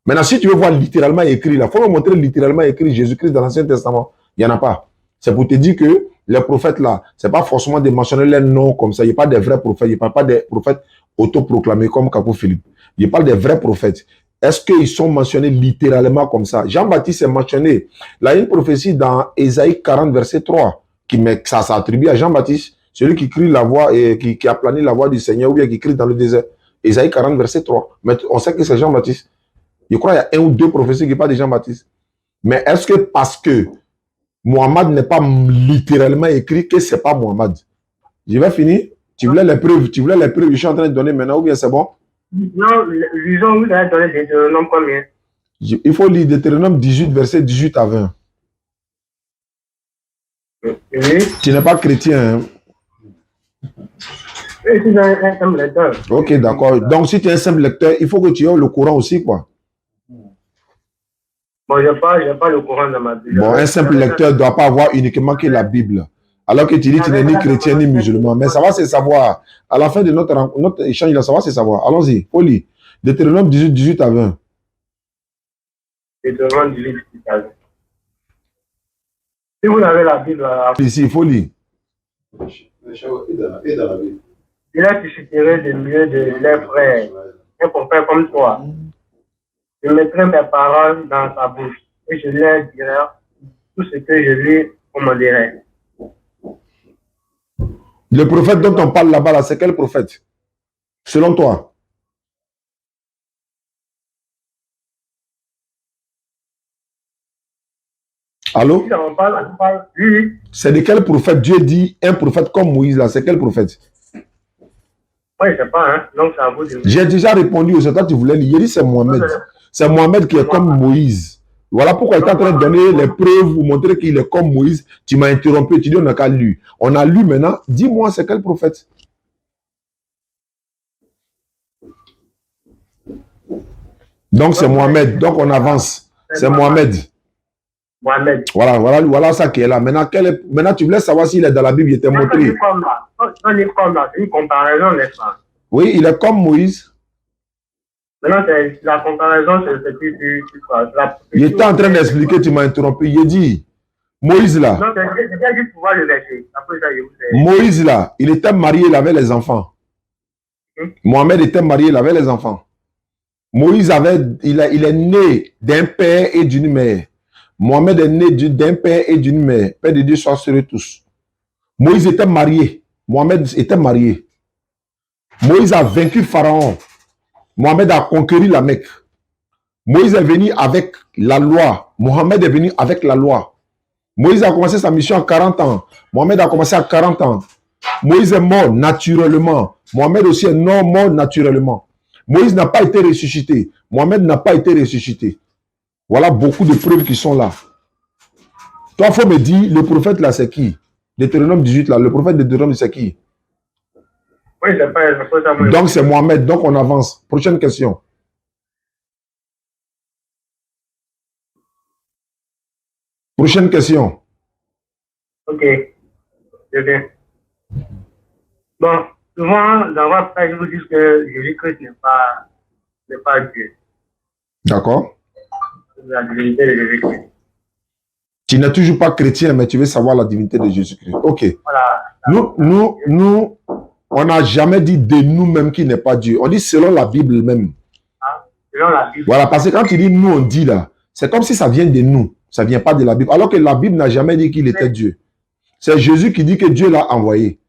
Maintenant, si tu veux voir littéralement écrit, il faut me montrer littéralement écrit Jésus-Christ dans l'Ancien Testament. Il n'y en a pas. C'est pour te dire que les prophètes là, c'est pas forcément de mentionner leurs noms comme ça. Il n'y a pas des vrais prophètes. Il ne parle pas des prophètes autoproclamés comme Capo Philippe. Il parle des vrais prophètes. Est-ce qu'ils sont mentionnés littéralement comme ça? Jean-Baptiste est mentionné. Là, il y a une prophétie dans Ésaïe 40, verset 3, qui met, ça s'attribue à Jean-Baptiste, celui qui crie la voix et qui a plané la voix du Seigneur ou bien qui crie dans le désert. Ésaïe 40, verset 3. Mais on sait que c'est Jean-Baptiste. Je crois qu'il y a un ou deux prophéties qui parlent de Jean-Baptiste. Mais est-ce que parce que Mohammed n'est pas littéralement écrit que ce n'est pas Mohammed? Je vais finir. Tu voulais les preuves, je suis en train de donner maintenant, ou bien c'est bon? Non, lisons, vous avez donné Deutéronome combien? Il faut lire Deutéronome 18, verset 18 à 20. Oui. Tu n'es pas chrétien, hein? Je suis un simple lecteur. Ok, d'accord. Donc, si tu es un simple lecteur, il faut que tu aies le Coran aussi, quoi. Bon, je n'ai pas le Coran dans ma Bible. Bon, un simple lecteur ne doit pas avoir uniquement que la Bible. Alors que tu dis que tu n'es ni chrétien ni musulman. Mais ça va se savoir. À la fin de notre échange, ça va se savoir. Allons-y, faut lire. Deutéronome 18, 18 à 20. Deutéronome 18, 18 à 20. Si vous avez la Bible, Ici, il faut lire. il a suscité du milieu de leurs frères, un prophète comme toi. Je mettrai mes paroles dans sa bouche et je leur dirai tout ce que je lui commanderai. Le prophète dont on parle là-bas, là, c'est quel prophète? Selon toi? Allô? Si on parle, oui. C'est de quel prophète? Dieu dit un prophète comme Moïse, là, c'est quel prophète? Oui, je ne sais pas, hein. Donc, c'est à vous de... J'ai déjà répondu, c'est toi qui voulais lire. J'ai dit c'est Mohamed. C'est Mohamed qui est comme Moïse. Voilà pourquoi il est en train de donner les preuves, vous montrer qu'il est comme Moïse. Tu m'as interrompu, tu dis on n'a qu'à lire. On a lu maintenant. Dis-moi, c'est quel prophète? Donc c'est Mohamed. Donc on avance. C'est Mohamed. Mohamed. Voilà ça qui est là. Maintenant, tu voulais savoir s'il est dans la Bible, il était montré. On est comme là, c'est une comparaison, n'est-ce pas? Oui, il est comme Moïse. Maintenant, la comparaison, c'est plus il était en train d'expliquer, tu m'as interrompu. Il dit, Moïse là. Non, c'est bien juste pouvoir le verser. Moïse là, il était marié, il avait les enfants. Mohamed était marié, il avait les enfants. Moïse il est né d'un père et d'une mère. Mohamed est né d'un père et d'une mère. Père de Dieu soit sur eux tous. Moïse était marié. Mohamed était marié. Moïse a vaincu Pharaon. Mohamed a conquéri la Mecque. Moïse est venu avec la loi. Mohamed est venu avec la loi. Moïse a commencé sa mission à 40 ans. Mohamed a commencé à 40 ans. Moïse est mort naturellement. Mohamed aussi est non mort naturellement. Moïse n'a pas été ressuscité. Mohamed n'a pas été ressuscité. Voilà beaucoup de preuves qui sont là. Toi, il faut me dire, le prophète là, c'est qui? Deutéronome 18 là, le prophète de Deutéronome, c'est qui? Oui, c'est pas... Donc c'est Mohamed, donc on avance. Prochaine question. Prochaine question. Ok, je viens. Bon, souvent, dans votre page, vous dites que Jésus-Christ n'est pas Dieu. D'accord. La divinité de Jésus-Christ. Tu n'es toujours pas chrétien, mais tu veux savoir la divinité de Jésus-Christ. Ok. Voilà. Nous, on n'a jamais dit de nous-mêmes qu'il n'est pas Dieu. On dit selon la Bible même. Ah, selon la Bible. Voilà, parce que quand tu dis nous, on dit là, c'est comme si ça vient de nous. Ça ne vient pas de la Bible. Alors que la Bible n'a jamais dit qu'il était Dieu. C'est Jésus qui dit que Dieu l'a envoyé.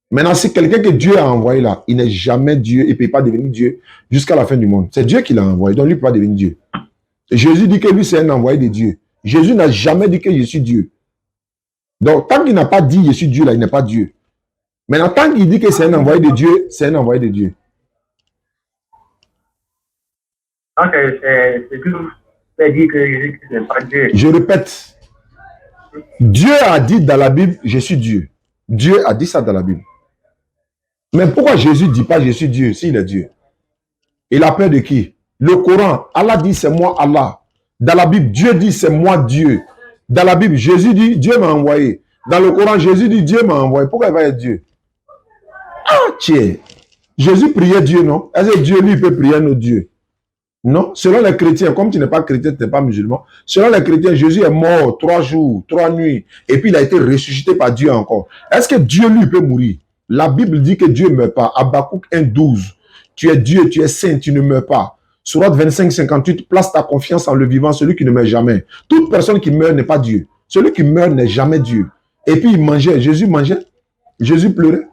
Maintenant, si quelqu'un que Dieu a envoyé là, il n'est jamais Dieu et ne peut pas devenir Dieu jusqu'à la fin du monde. C'est Dieu qui l'a envoyé, donc lui ne peut pas devenir Dieu. Et Jésus dit que lui, c'est un envoyé de Dieu. Jésus n'a jamais dit que je suis Dieu. Donc, tant qu'il n'a pas dit je suis Dieu là, il n'est pas Dieu. Maintenant, tant qu'il dit que c'est un envoyé de Dieu, c'est un envoyé de Dieu. Donc, c'est tout. C'est dit que Jésus-Christ n'est pas Dieu. Je répète, Dieu a dit dans la Bible, je suis Dieu. Dieu a dit ça dans la Bible. Mais pourquoi Jésus ne dit pas je suis Dieu s'il est Dieu? Il a peur de qui? Le Coran, Allah dit c'est moi Allah. Dans la Bible, Dieu dit c'est moi Dieu. Dans la Bible, Jésus dit Dieu m'a envoyé. Dans le Coran, Jésus dit Dieu m'a envoyé. Pourquoi il va être Dieu? Ah, tiens. Jésus priait Dieu, non? Est-ce que Dieu, lui, peut prier nos dieux? Non. Selon les chrétiens, comme tu n'es pas chrétien, tu n'es pas musulman, selon les chrétiens, Jésus est mort 3 jours, 3 nuits, et puis il a été ressuscité par Dieu encore. Est-ce que Dieu, lui, peut mourir? La Bible dit que Dieu ne meurt pas. Habakkuk 1,12. Tu es Dieu, tu es saint, tu ne meurs pas. Sourate 25,58, place ta confiance en le vivant, celui qui ne meurt jamais. Toute personne qui meurt n'est pas Dieu. Celui qui meurt n'est jamais Dieu. Et puis il mangeait, Jésus mangeait, Jésus pleurait.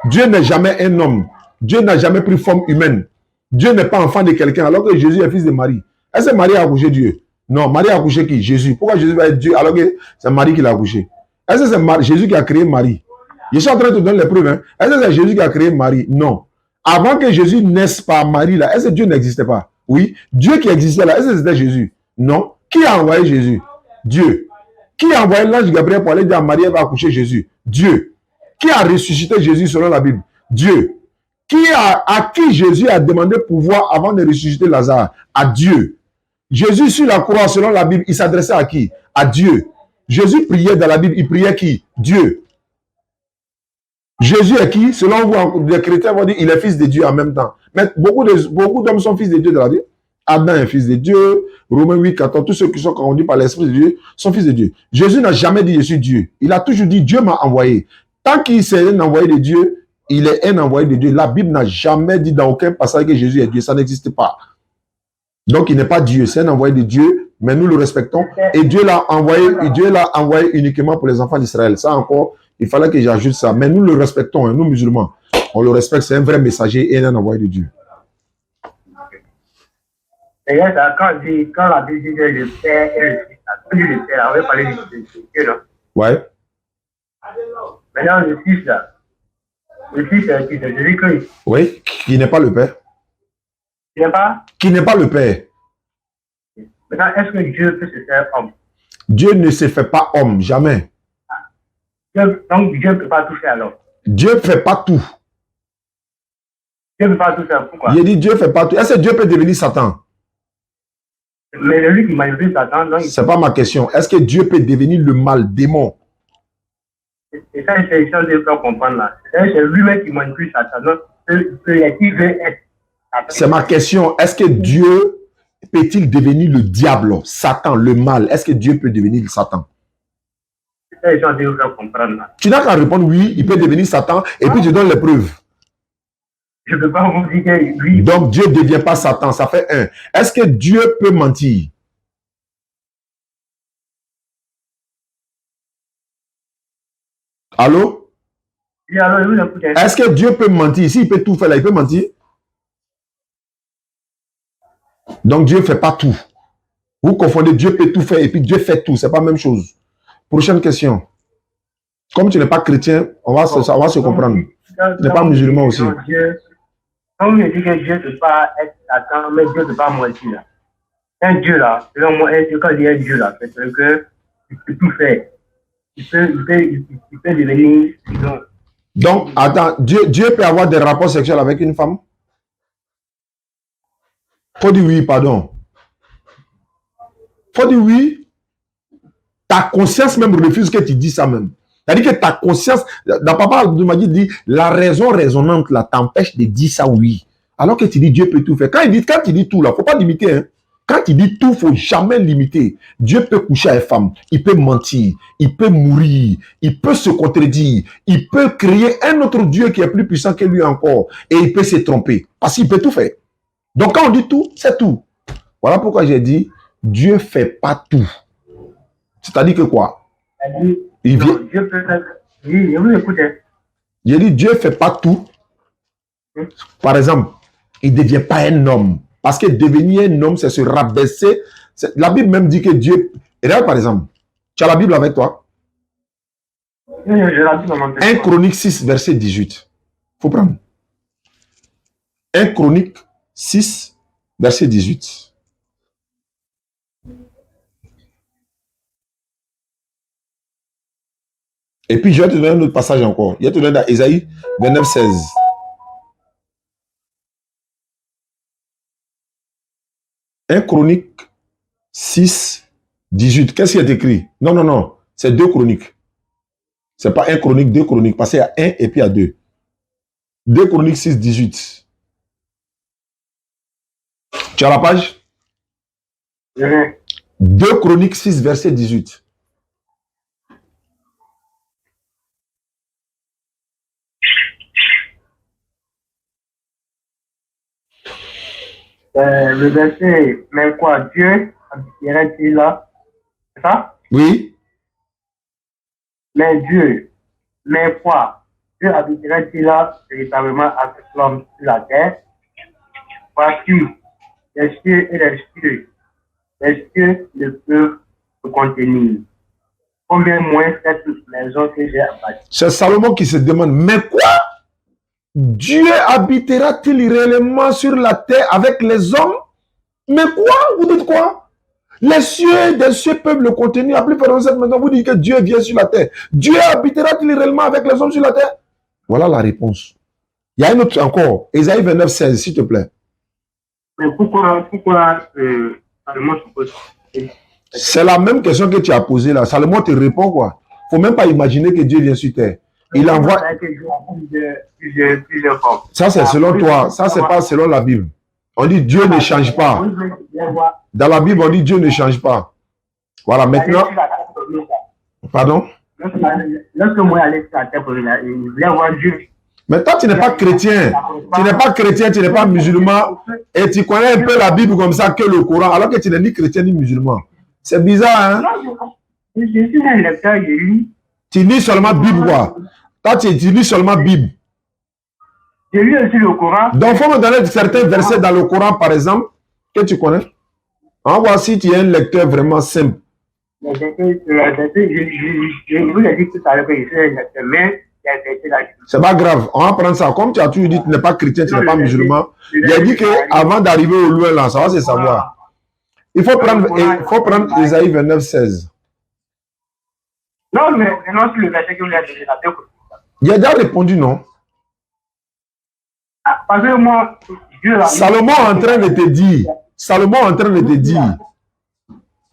Dieu n'est jamais un homme. Dieu n'a jamais pris forme humaine. Dieu n'est pas enfant de quelqu'un alors que Jésus est fils de Marie. Est-ce que Marie a accouché Dieu? Non, Marie a accouché qui? Jésus. Pourquoi Jésus va être Dieu alors que c'est Marie qui l'a accouché? Est-ce que c'est Jésus qui a créé Marie? Je suis en train de te donner les preuves. Hein? Est-ce que c'est Jésus qui a créé Marie? Non. Avant que Jésus naisse par Marie, là, est-ce que Dieu n'existait pas? Oui. Dieu qui existait là, est-ce que c'était Jésus? Non. Qui a envoyé Jésus? Dieu. Qui a envoyé l'ange Gabriel pour aller dire à Marie, elle va accoucher Jésus? Dieu. Qui a ressuscité Jésus selon la Bible? Dieu. À qui Jésus a demandé pouvoir avant de ressusciter Lazare? À Dieu. Jésus sur la croix, selon la Bible, il s'adressait à qui? À Dieu. Jésus priait dans la Bible, il priait qui? Dieu. Jésus est qui? Selon vous, les chrétiens vont dire il est fils de Dieu en même temps. Mais beaucoup d'hommes sont fils de Dieu de la Bible. Adam est fils de Dieu. Romains 8, 14, tous ceux qui sont conduits par l'Esprit de Dieu sont fils de Dieu. Jésus n'a jamais dit je suis Dieu. Il a toujours dit Dieu m'a envoyé. Tant qu'il s'est un envoyé de Dieu, il est un envoyé de Dieu. La Bible n'a jamais dit dans aucun passage que Jésus est Dieu. Ça n'existe pas. Donc il n'est pas Dieu, c'est un envoyé de Dieu, mais nous le respectons. Et Dieu l'a envoyé uniquement pour les enfants d'Israël. Ça encore, il fallait que j'ajoute ça. Mais nous le respectons, hein, nous musulmans. On le respecte, c'est un vrai messager et un envoyé de Dieu. Et quand la Bible dit le Père et le Père, on va parler de Dieu, non? Ouais. Maintenant, le Fils, là. Le Fils, c'est Jésus-Christ. Oui, qui n'est pas le Père. Il n'est pas? Qui n'est pas le Père. Maintenant, est-ce que Dieu peut se faire homme? Dieu ne se fait pas homme, jamais. Donc, Dieu ne peut pas tout faire alors. Dieu ne fait pas tout. Dieu ne peut pas tout faire, pourquoi? Il dit Dieu ne fait pas tout. Est-ce que Dieu peut devenir Satan? Mais lui qui manipule Satan, donc... Ce n'est pas ma question. Est-ce que Dieu peut devenir le mal, démon? Et ça, c'est ça que je peux comprendre là. C'est lui-même qui manipule Satan. Donc, qui veut être. C'est ma question. Est-ce que Dieu peut-il devenir le diable, Satan, le mal? Est-ce que Dieu peut devenir Satan? C'est ça que je peux comprendre là. Tu n'as qu'à répondre oui, il peut devenir Satan et puis tu donnes les preuves. Je ne peux pas vous dire que lui... Donc Dieu ne devient pas Satan, ça fait un. Est-ce que Dieu peut mentir? Allô? Oui, alors, oui, écoutez. Est-ce que Dieu peut mentir? S'il peut tout faire là, il peut mentir? Donc Dieu ne fait pas tout. Vous confondez Dieu peut tout faire et puis Dieu fait tout. Ce n'est pas la même chose. Prochaine question. Comme tu n'es pas chrétien, on va se comprendre. Tu n'es pas musulman aussi. Comme il dit que Dieu ne peut pas être Satan, mais Dieu ne peut pas mentir là. Un Dieu là, selon moi, quand il y a un Dieu là, c'est que il peut tout faire. Il peut devenir... Donc, attends, Dieu peut avoir des rapports sexuels avec une femme? Faut dire oui, pardon. Faut dire oui. Ta conscience même refuse que tu dis ça même. C'est-à-dire que ta conscience, dans Papa Abdou-Majid dit, la raison raisonnante là t'empêche de dire ça oui. Alors que tu dis Dieu peut tout faire. Quand il dit tout là, faut pas limiter. Hein. Quand il dit tout, faut jamais limiter. Dieu peut coucher avec une femme, il peut mentir, il peut mourir, il peut se contredire, il peut créer un autre Dieu qui est plus puissant que lui encore. Et il peut se tromper. Parce qu'il peut tout faire. Donc quand on dit tout, c'est tout. Voilà pourquoi j'ai dit, Dieu ne fait pas tout. C'est-à-dire que quoi? Il vient. Dieu peut faire... Oui, je vous écoute. J'ai dit, Dieu ne fait pas tout. Par exemple, il ne devient pas un homme. Parce que devenir un homme, c'est se rabaisser. La Bible même dit que Dieu... Regarde par exemple, tu as la Bible avec toi? Oui, je l'ai dit dans mon téléphone. 1 Chronique 6, verset 18. Il faut prendre. 1 Chronique 6, verset 18. Et puis, je vais te donner un autre passage encore. Je vais te donner dans Ésaïe 29, 16. 1 Chronique 6, 18. Qu'est-ce qui est écrit? Non, non, non. C'est 2 Chroniques. C'est pas 1 Chronique, 2 Chroniques. Parce qu'il y a 1 et puis il y a 2. 2 Chroniques 6, 18. Tu as la page? 2 Chroniques 6, verset 18. Le verset, mais quoi, Dieu habiterait-il là? C'est ça? Oui. Mais Dieu, mais quoi? Dieu habiterait-il là véritablement avec l'homme sur la terre? Voici les cieux et les cieux. Les cieux ne peuvent se contenir. Combien moins cette maison que j'ai abattue? C'est Salomon qui se demande, mais quoi? Dieu habitera-t-il réellement sur la terre avec les hommes? Mais quoi? Vous dites quoi? Les cieux des cieux peuvent le contenir. À plus forte raison, maintenant, vous dites que Dieu vient sur la terre. Dieu habitera-t-il réellement avec les hommes sur la terre? Voilà la réponse. Il y a une autre encore. Ésaïe 29, 16, s'il te plaît. Mais pourquoi Salomon se pose? C'est la même question que tu as posée là. Salomon te répond quoi? Il ne faut même pas imaginer que Dieu vient sur terre. Il envoie. Plusieurs formes. Ça, c'est selon toi. Ça, c'est pas selon la Bible. On dit Dieu ne change pas. Dans la Bible, on dit Dieu ne change pas. Voilà, maintenant. Pardon? Lorsque moi allais sur la terre, je voulais voir Dieu. Mais toi, tu n'es pas chrétien. Tu n'es pas chrétien, tu n'es pas musulman. Et tu connais un peu la Bible comme ça que le Coran, alors que tu n'es ni chrétien ni musulman. C'est bizarre, hein? Je suis un lecteur, j'ai lu. Tu lis seulement Bible, quoi. Toi, tu lis seulement Bible. J'ai lu aussi le Coran. Donc, il faut me donner certains versets dans le Coran, par exemple, que tu connais. En voici, tu es un lecteur vraiment simple. Je vous l'ai dit tout à l'heure que je suis un lecteur, mais c'est pas grave. On va prendre ça. Comme tu as toujours dit, tu n'es pas chrétien, tu n'es pas musulman. Il a dit qu'avant d'arriver au loin, là, ça va se savoir. Il faut prendre Ésaïe 29, 16. Non, mais non, c'est le verset que vous avez donné. Il a déjà répondu, non? Parce que moi, Salomon est en train de te dire,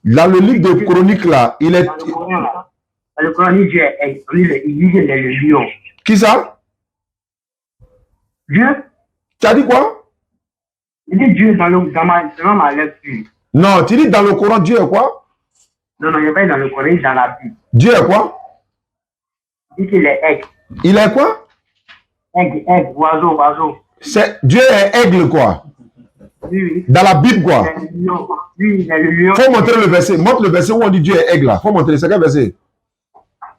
dans le livre de Chronique, là, il est... Le Coran dit Dieu est le lion. Qui ça? Dieu. Tu as dit quoi? Il dit Dieu dans ma lecture. Non, tu dis dans le Coran, Dieu est quoi? Non, il n'est pas dans le Coran, il est dans la Bible. Dieu est quoi? Il dit qu'il est aigle. Il est quoi? Aigle, oiseau. Dieu est aigle, quoi? Oui. Dans la Bible, quoi? Oui, il est le lion. Faut montrer le verset. Montre le verset où on dit Dieu est aigle, là. Faut montrer. C'est quel verset?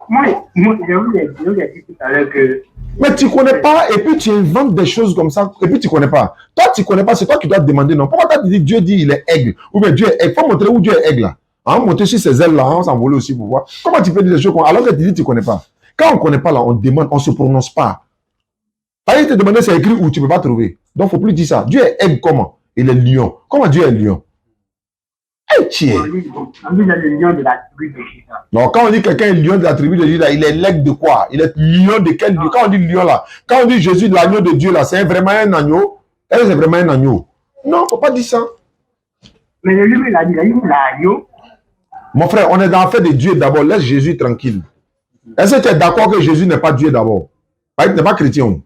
Moi, je vous ai dit tout à l'heure que... Mais tu ne connais pas, et puis tu inventes des choses comme ça, et puis tu ne connais pas. Toi, tu ne connais pas, c'est toi qui dois te demander, non? Pourquoi tu as dit Dieu dit il est aigle? Ou bien Dieu est aigle. Faut montrer où Dieu est aigle, là. On va monter sur ces ailes-là, on va s'envoler aussi pour voir. Comment tu peux dire des choses alors que tu dis que tu ne connais pas? Quand on ne connaît pas, là, on demande, on ne se prononce pas. Par exemple, te demander, c'est écrit où tu ne peux pas trouver. Donc, il ne faut plus dire ça. Dieu est aigle comment? Il est lion. Comment Dieu est lion? On dit le lion de la tribu de Juda. Non, quand on dit quelqu'un est lion de la tribu de Juda, il est l'aigle de quoi? Il est lion de quel lion? Quand on dit lion là, quand on dit Jésus de l'agneau de Dieu là, c'est vraiment un agneau? Est-ce que c'est vraiment un agneau? Non, il ne faut pas dire ça. Mais le livre, il a dit l'agneau. Mon frère, on est dans l'affaire de Dieu d'abord. Laisse Jésus tranquille. Est-ce que tu es d'accord que Jésus n'est pas Dieu d'abord? Tu n'es pas chrétien.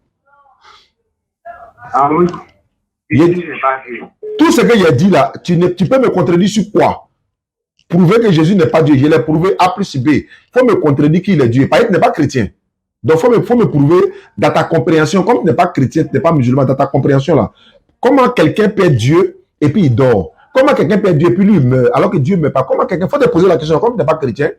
Ah oui. Tout ce qu'il a dit là, tu peux me contredire sur quoi? Prouver que Jésus n'est pas Dieu. Je l'ai prouvé A plus B. Il faut me contredire qu'il est Dieu. Par exemple, tu n'es pas chrétien. Donc, il faut me prouver dans ta compréhension, comme tu n'es pas chrétien, tu n'es pas musulman, dans ta compréhension là. Comment quelqu'un peut être Dieu et puis il dort? Comment quelqu'un peut être Dieu et puis lui il meurt alors que Dieu ne meurt pas? Comment quelqu'un, il faut te poser la question, comme tu n'es pas chrétien,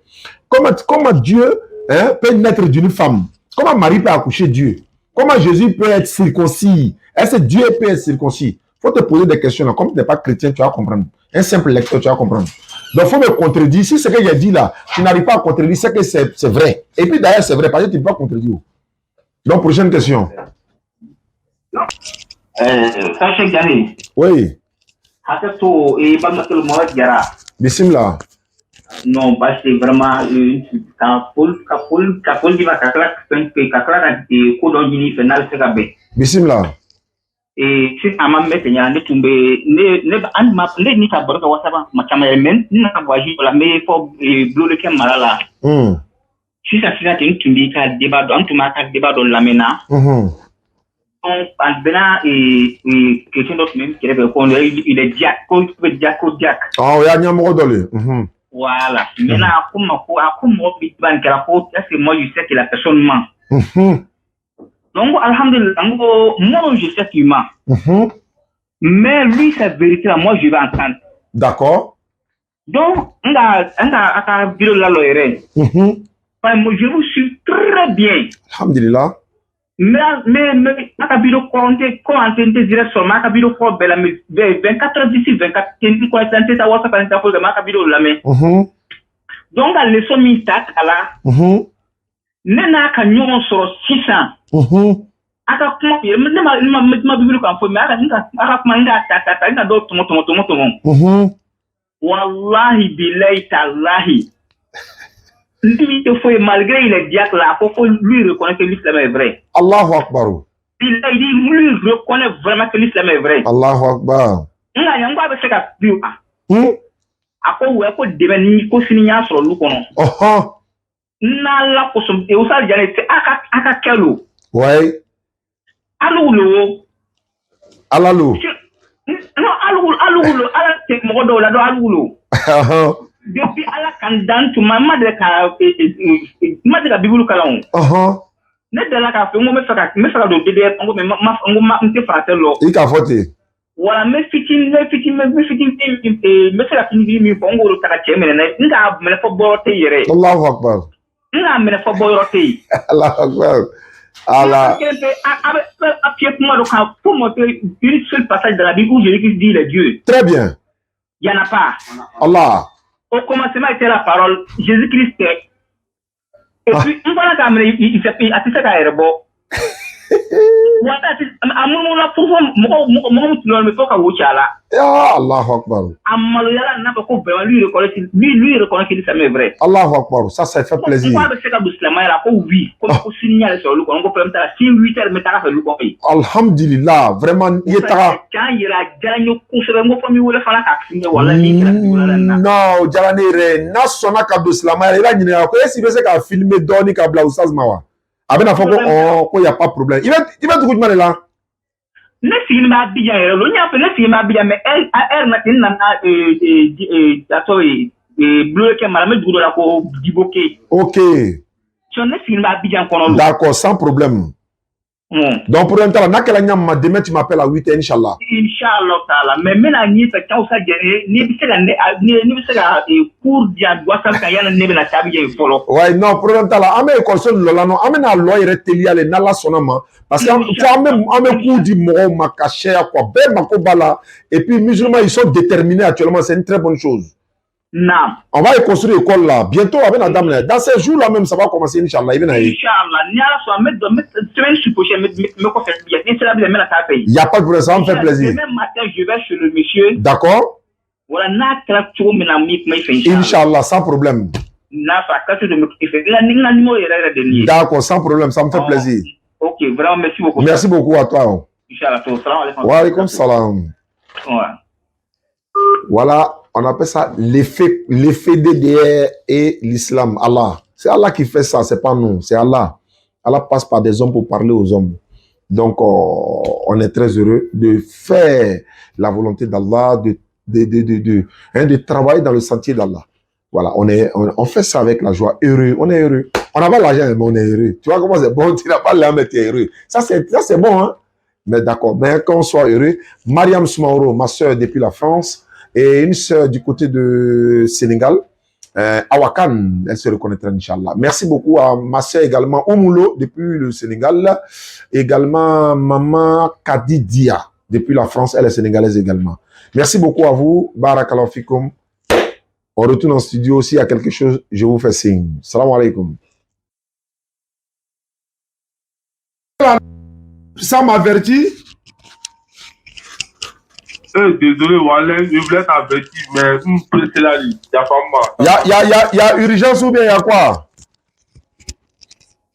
comment Dieu peut naître d'une femme? Comment Marie peut accoucher Dieu? Comment Jésus peut être circoncis? Est-ce que Dieu peut être circoncis? Il faut te poser des questions là. Comme tu n'es pas chrétien, tu vas comprendre. Un simple lecteur, tu vas comprendre. Donc, il faut me contredire. Si ce qu'il a dit là, tu n'arrives pas à contredire, c'est que c'est vrai. Et puis d'ailleurs, c'est vrai, parce que tu ne peux pas contredire. Donc, prochaine question. Sachez Gary. Oui. Bismillah. Bismillah. Non, parce que vraiment, Bismillah. et si ama mete nya ne tumbe ne an ma ne ni ka boroka wasaba ma chama men na ka voyage la mais faut blole ke malala si ça fait une tumbi ka débat dans tout ma ka débat dans la mena on bena et question d'autre même qui est qu'on il est diac ko diac ah ya nya mo dole voilà maintenant akuma bi ban kala ko c'est moi je sais que la personne ment donc alhamdulillah moi je sais qu'il ment mais lui sa vérité moi je vais entendre d'accord donc aka biro la loyere moi je vous suis très bien alhamdulillah mais aka biro compter dire seulement aka biro ko bela 24 heures d'ici 24 kendi ko santé ta wasa kan ta fo de aka biro la mais donc la leçon mi tak ala nena ka nyon soro 600 aka kuma ma bibulu kan fo mais aka kuma nga do tomo wallahi billahi tallahi lui te faut malgré il est diacre là faut lui reconnaître que l'islam est vrai. Allahu Akbar. Il lui reconnaît vraiment que l'islam est vrai. Allahu Akbar. Nga yango abe se ka biu ako we ko debe ni ko sininya so lu kono na la ko so e usa jale te aka kelo ouais alulo no alulo ala te mo do la do alulo depuis ala kan dan tu mama de ka bibulu kalon ne de la ka fe mo me faka do dede ngo ma nte frate lo i ka fote wala me fitin me faka fini mi fo ngo ta ka chemene na nga me fo borote yere Allahu Akbar nga me fo borote Allahu Akbar Allah a pied moi donc pour montrer une seule passage de la Bible où Jésus dit le Dieu. Très bien. Il y en a pas. Allah. Au commencement était la parole, Jésus-Christ. Et puis, on va la caméra, il fait à tout ça qu'à Erbo. Voilà, à mon moment, pour moi, tu ne me fais qu'à Wochala. Allahu Akbar. À Maloyala, n'a pas couvert, lui reconnaît qu'il est vrai. Allahu Akbar, ça fait plaisir. On va faire ça, Bousselama, il a pas oui, comme on signale sur le coup, on va faire si 8 heures, mais t'as fait le coup. Alhamdulillah, vraiment, il est tard. Quand il a gagné, on se remet comme il voulait faire la taxi, voilà, non, Jalanere, n'a sonna ka Bousselama, il a dit, si vous avez filmé Doni Kabla ou Sazmawa. Avec il n'y a pas de problème. Il va tout le monde là. Ne film ma bien, le nya fait ne film ma bien, mais elle n'a bleu que madame du la ko diboké. OK. Tu ne film ma bien qu'on d'accord, sans problème. Donc pour un temps, demain tu m'appelles à 8h, Inch'Allah. Inch'Allah, ta'ala. Mais maintenant, ni fait quand ça gagné, ni cours dia doit ça quand yana nebe la tabi ya follow. Ouais, non, pour un temps là, amé console là non, amé na loi reteli ale na la sonama parce que amé cours di mo ma caché quoi, ben ma ko bala et puis musulmans ils sont déterminés actuellement, c'est une très bonne chose. Non. On va y construire l'école là. Bientôt, avec la dame là. Dans ces jours-là même, ça va commencer, Inch'Allah. Inch'Allah. Il n'y a pas de problème, ça va me faire plaisir. Demain matin, je vais chez le monsieur. D'accord. Voilà, Inch'Allah, sans problème. D'accord, sans problème, ça me fait plaisir. Ok, vraiment, merci beaucoup. Merci beaucoup à toi. Inch'Allah, wa alaykoum salam. Voilà. On appelle ça l'effet DDR et l'islam. Allah. C'est Allah qui fait ça, c'est pas nous. C'est Allah. Allah passe par des hommes pour parler aux hommes. Donc, on est très heureux de faire la volonté d'Allah, de travailler dans le sentier d'Allah. Voilà, on fait ça avec la joie. Heureux, on est heureux. On n'a pas l'argent, mais on est heureux. Tu vois comment c'est bon? Tu n'as pas l'argent, mais tu es heureux. Ça, c'est bon, hein? Mais d'accord. Mais qu'on soit heureux. Mariam Soumaoro, ma soeur depuis la France, et une sœur du côté de Sénégal, Awakan, elle se reconnaîtra, Inch'Allah. Merci beaucoup à ma sœur également, Oumulo, depuis le Sénégal, également Maman Kadidia, depuis la France, elle est sénégalaise également. Merci beaucoup à vous, Barakallahu fikoum. On retourne en studio, s'il y a quelque chose, je vous fais signe. Salam alaikum. Ça m'avertit. Désolé, Wallen, je voulais t'avertir, mais c'est la liste. Il n'y a pas mal. Il y a urgence ou bien il y a quoi?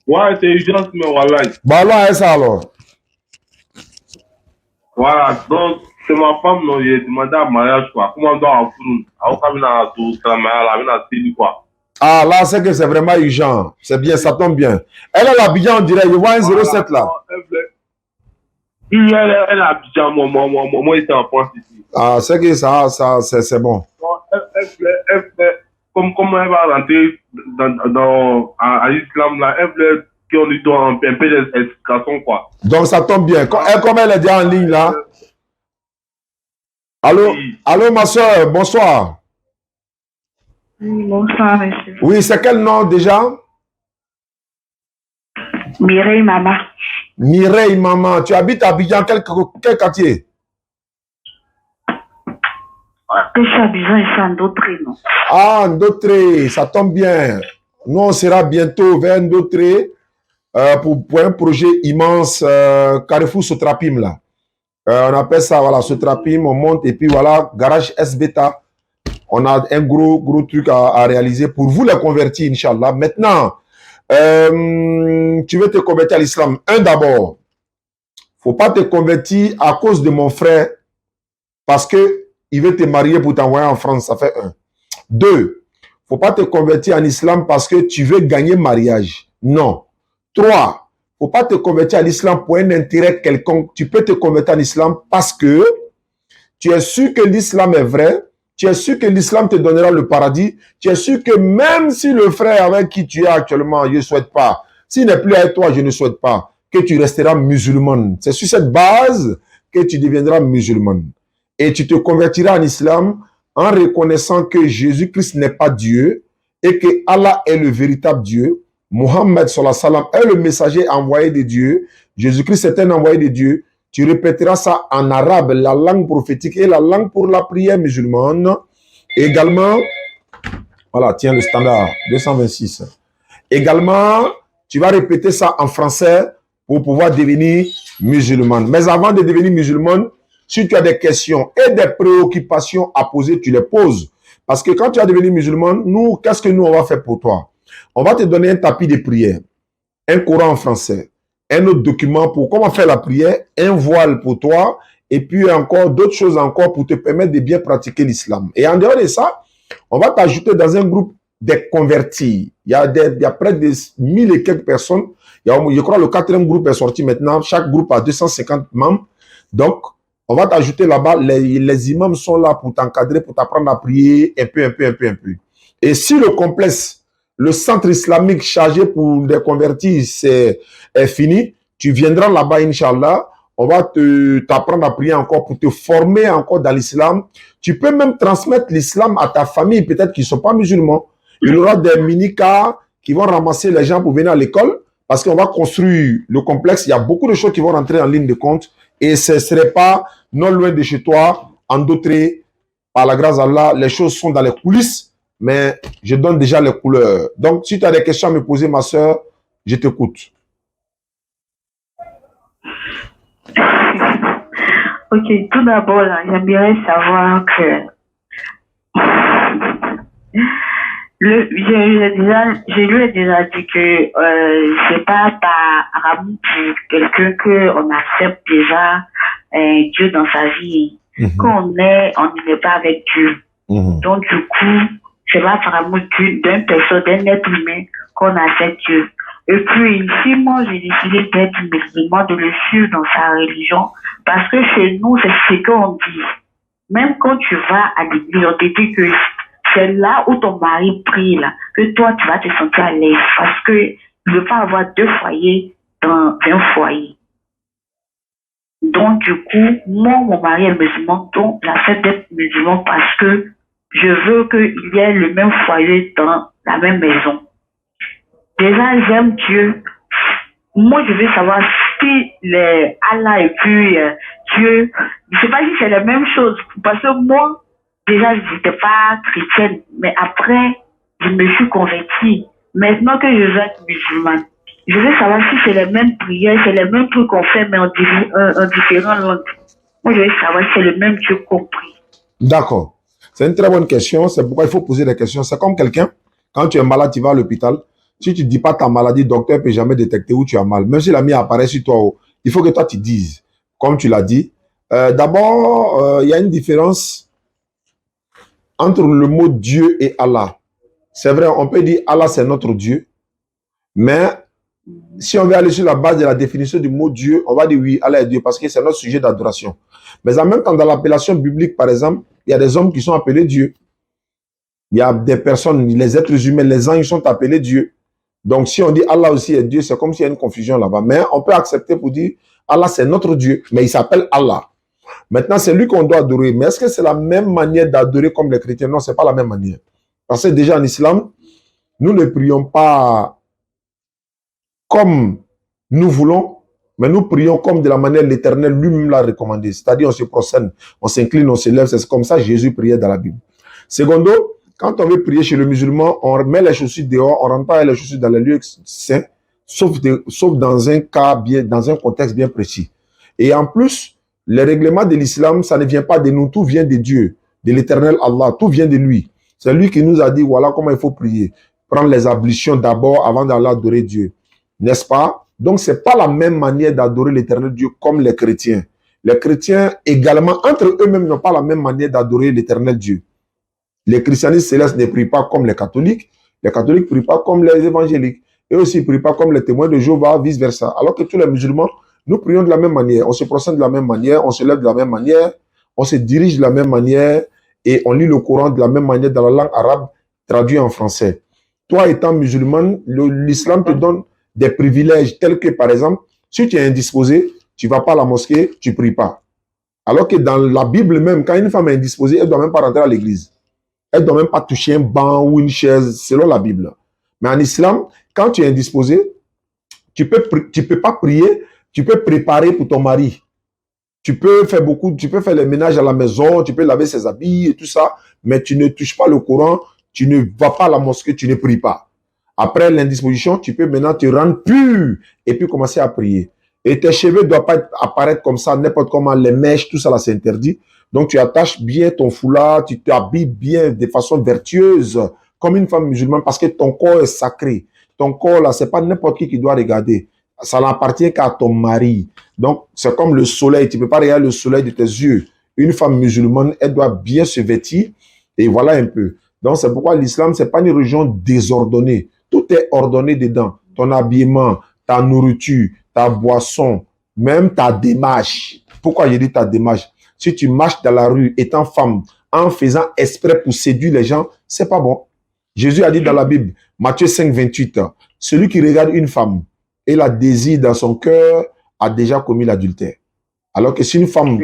Ouais, c'est urgence, mais Wallen. Bah alors, ça alors. Voilà, donc c'est ma femme, non, j'ai demandé un mariage, quoi. Comment on doit en faire? On a tout ça, mais elle a télé, quoi. Ah, là, c'est que c'est vraiment urgent. C'est bien, ça tombe bien. Elle est l'Abidjan, on dirait. Je vois un 07 là. Oui, elle a Abidjan, moi, j'étais en France ici. Ah, c'est que ça c'est bon. Elle fait, comme elle va rentrer à l'islam, là, elle voulait qu'on lui donne un peu d'explication, quoi. Donc, ça tombe bien. Comme elle est déjà en ligne là. Allô, Oui. allô, ma soeur, bonsoir. Oui, bonsoir, monsieur. Oui, c'est quel nom déjà? Mireille Mama. Mireille Maman. Tu habites à Abidjan, quel quartier? Je suis à Abidjan, je suis en Dautré, non? Ah, Ndotré, ça tombe bien. Nous, on sera bientôt vers Ndotré pour un projet immense, Carrefour Sotrapim là. On appelle ça, voilà, Sotrapim, on monte et puis voilà, garage S-Beta. On a un gros truc à réaliser pour vous les convertir, Inch'Allah. Maintenant, tu veux te convertir à l'islam. Un d'abord, faut pas te convertir à cause de mon frère parce que il veut te marier pour t'envoyer en France. Ça fait un. Deux, faut pas te convertir en islam parce que tu veux gagner mariage. Non. Trois, faut pas te convertir à l'islam pour un intérêt quelconque. Tu peux te convertir en islam parce que tu es sûr que l'islam est vrai. Tu es sûr que l'islam te donnera le paradis. Tu es sûr que même si le frère avec qui tu es actuellement, je ne souhaite pas, s'il n'est plus avec toi, je ne souhaite pas, que tu resteras musulmane. C'est sur cette base que tu deviendras musulmane. Et tu te convertiras en islam en reconnaissant que Jésus-Christ n'est pas Dieu et que Allah est le véritable Dieu. Mohammed sallallahu alayhi wa sallam est le messager envoyé de Dieu. Jésus-Christ est un envoyé de Dieu. Tu répéteras ça en arabe, la langue prophétique et la langue pour la prière musulmane. Également, voilà, tiens le standard, 226. Également, tu vas répéter ça en français pour pouvoir devenir musulmane. Mais avant de devenir musulmane, si tu as des questions et des préoccupations à poser, tu les poses. Parce que quand tu vas devenir musulmane, nous, qu'est-ce que nous, on va faire pour toi? On va te donner un tapis de prière, un Coran en français, un autre document pour comment faire la prière, un voile pour toi, et puis encore d'autres choses encore pour te permettre de bien pratiquer l'islam. Et en dehors de ça, on va t'ajouter dans un groupe des convertis. Il y a près de 1000 et quelques personnes. Je crois que le 4e groupe est sorti maintenant. Chaque groupe a 250 membres. Donc, on va t'ajouter là-bas. Les imams sont là pour t'encadrer, pour t'apprendre à prier un peu. Et si le complexe, le centre islamique chargé pour les convertis est fini, tu viendras là-bas, Inch'Allah. On va t'apprendre à prier encore pour te former encore dans l'islam. Tu peux même transmettre l'islam à ta famille, peut-être qu'ils ne sont pas musulmans. Il y aura des mini-cars qui vont ramasser les gens pour venir à l'école parce qu'on va construire le complexe. Il y a beaucoup de choses qui vont rentrer en ligne de compte et ce ne serait pas non loin de chez toi, en Dautré, par la grâce d'Allah. Les choses sont dans les coulisses, mais je donne déjà les couleurs. Donc, si tu as des questions à me poser, ma soeur, je t'écoute. Ok, tout d'abord, là, j'aimerais savoir que je lui ai déjà dit que c'est pas par amour pour quelqu'un qu'on accepte déjà Dieu dans sa vie. Quand on n'est pas avec Dieu. Donc du coup, c'est pas par amour d'un personne, d'un être humain qu'on accepte Dieu. Et puis ici, moi, j'ai décidé d'être musulman, de le suivre dans sa religion, parce que chez nous, c'est ce qu'on dit. Même quand tu vas à l'église, on te dit que c'est là où ton mari prie, là, que toi, tu vas te sentir à l'aise. Parce que il ne veut pas avoir 2 foyers dans un foyer. Donc, du coup, moi, mon mari est musulman, donc j'accepte d'être musulman parce que je veux qu'il y ait le même foyer dans la même maison. Déjà, j'aime Dieu. Moi, je veux savoir si les Allah et puis Dieu, je ne sais pas si c'est la même chose. Parce que moi, déjà, je n'étais pas chrétienne, mais après, je me suis convertie. Maintenant que je veux être musulmane, je veux savoir si c'est les mêmes prières, c'est les mêmes trucs qu'on fait, mais en différents langues. Moi, je veux savoir si c'est le même Dieu qu'on prie. D'accord. C'est une très bonne question. C'est pourquoi il faut poser des questions. C'est comme quelqu'un, quand tu es malade, tu vas à l'hôpital. Si tu ne dis pas ta maladie, le docteur ne peut jamais détecter où tu as mal. Même si la mienne apparaît sur toi, il faut que toi, tu dises. Comme tu l'as dit, D'abord, il y a une différence entre le mot Dieu et Allah. C'est vrai, on peut dire Allah c'est notre Dieu, mais si on veut aller sur la base de la définition du mot Dieu, on va dire oui, Allah est Dieu parce que c'est notre sujet d'adoration. Mais en même temps, dans l'appellation biblique, par exemple, il y a des hommes qui sont appelés Dieu. Il y a des personnes, les êtres humains, les anges sont appelés Dieu. Donc, si on dit Allah aussi est Dieu, c'est comme s'il y a une confusion là-bas. Mais on peut accepter pour dire Allah c'est notre Dieu, mais il s'appelle Allah. Maintenant, c'est lui qu'on doit adorer. Mais est-ce que c'est la même manière d'adorer comme les chrétiens? Non, c'est pas la même manière. Parce que déjà en islam, nous ne prions pas comme nous voulons, mais nous prions comme de la manière l'Éternel lui-même l'a recommandé. C'est-à-dire, on se prosterne, on s'incline, on se lève. C'est comme ça que Jésus priait dans la Bible. Secondo, quand on veut prier chez le musulman, on met les chaussures dehors, on ne rentre pas les chaussures dans les lieux saints, sauf dans un cas bien, dans un contexte bien précis. Et en plus, les règlements de l'islam, ça ne vient pas de nous, tout vient de Dieu, de l'Éternel Allah, tout vient de lui. C'est lui qui nous a dit, voilà comment il faut prier. Prendre les ablutions d'abord avant d'aller adorer Dieu. N'est-ce pas? Donc, ce n'est pas la même manière d'adorer l'Éternel Dieu comme les chrétiens. Les chrétiens, également, entre eux-mêmes, n'ont pas la même manière d'adorer l'Éternel Dieu. Les christianistes célestes ne prient pas comme les catholiques ne prient pas comme les évangéliques. Eux aussi ne prient pas comme les témoins de Jéhovah, vice-versa. Alors que tous les musulmans, nous prions de la même manière. On se procède de la même manière, on se lève de la même manière, on se dirige de la même manière et on lit le Coran de la même manière dans la langue arabe traduit en français. Toi, étant musulman, l'islam te donne des privilèges tels que, par exemple, si tu es indisposé, tu ne vas pas à la mosquée, tu ne pries pas. Alors que dans la Bible même, quand une femme est indisposée, elle ne doit même pas rentrer à l'église. Elle ne doit même pas toucher un banc ou une chaise, selon la Bible. Mais en islam, quand tu es indisposé, tu peux pas prier, tu peux préparer pour ton mari. Tu peux faire les ménages à la maison, tu peux laver ses habits et tout ça, mais tu ne touches pas le Coran, tu ne vas pas à la mosquée, tu ne pries pas. Après l'indisposition, tu peux maintenant te rendre pur et puis commencer à prier. Et tes cheveux ne doivent pas apparaître comme ça, n'importe comment, les mèches, tout ça là, c'est interdit. Donc tu attaches bien ton foulard, tu t'habilles bien de façon vertueuse, comme une femme musulmane, parce que ton corps est sacré. Ton corps là, c'est pas n'importe qui doit regarder. Ça n'appartient qu'à ton mari. Donc c'est comme le soleil, tu peux pas regarder le soleil de tes yeux. Une femme musulmane, elle doit bien se vêtir et voilà un peu. Donc c'est pourquoi l'islam, c'est pas une religion désordonnée. Tout est ordonné dedans. Ton habillement, ta nourriture, ta boisson, même ta démarche. Pourquoi je dis ta démarche? Si tu marches dans la rue étant femme, en faisant exprès pour séduire les gens, c'est pas bon. Jésus a dit dans la Bible, Matthieu 5, 28, celui qui regarde une femme et la désire dans son cœur a déjà commis l'adultère. Alors que si une femme,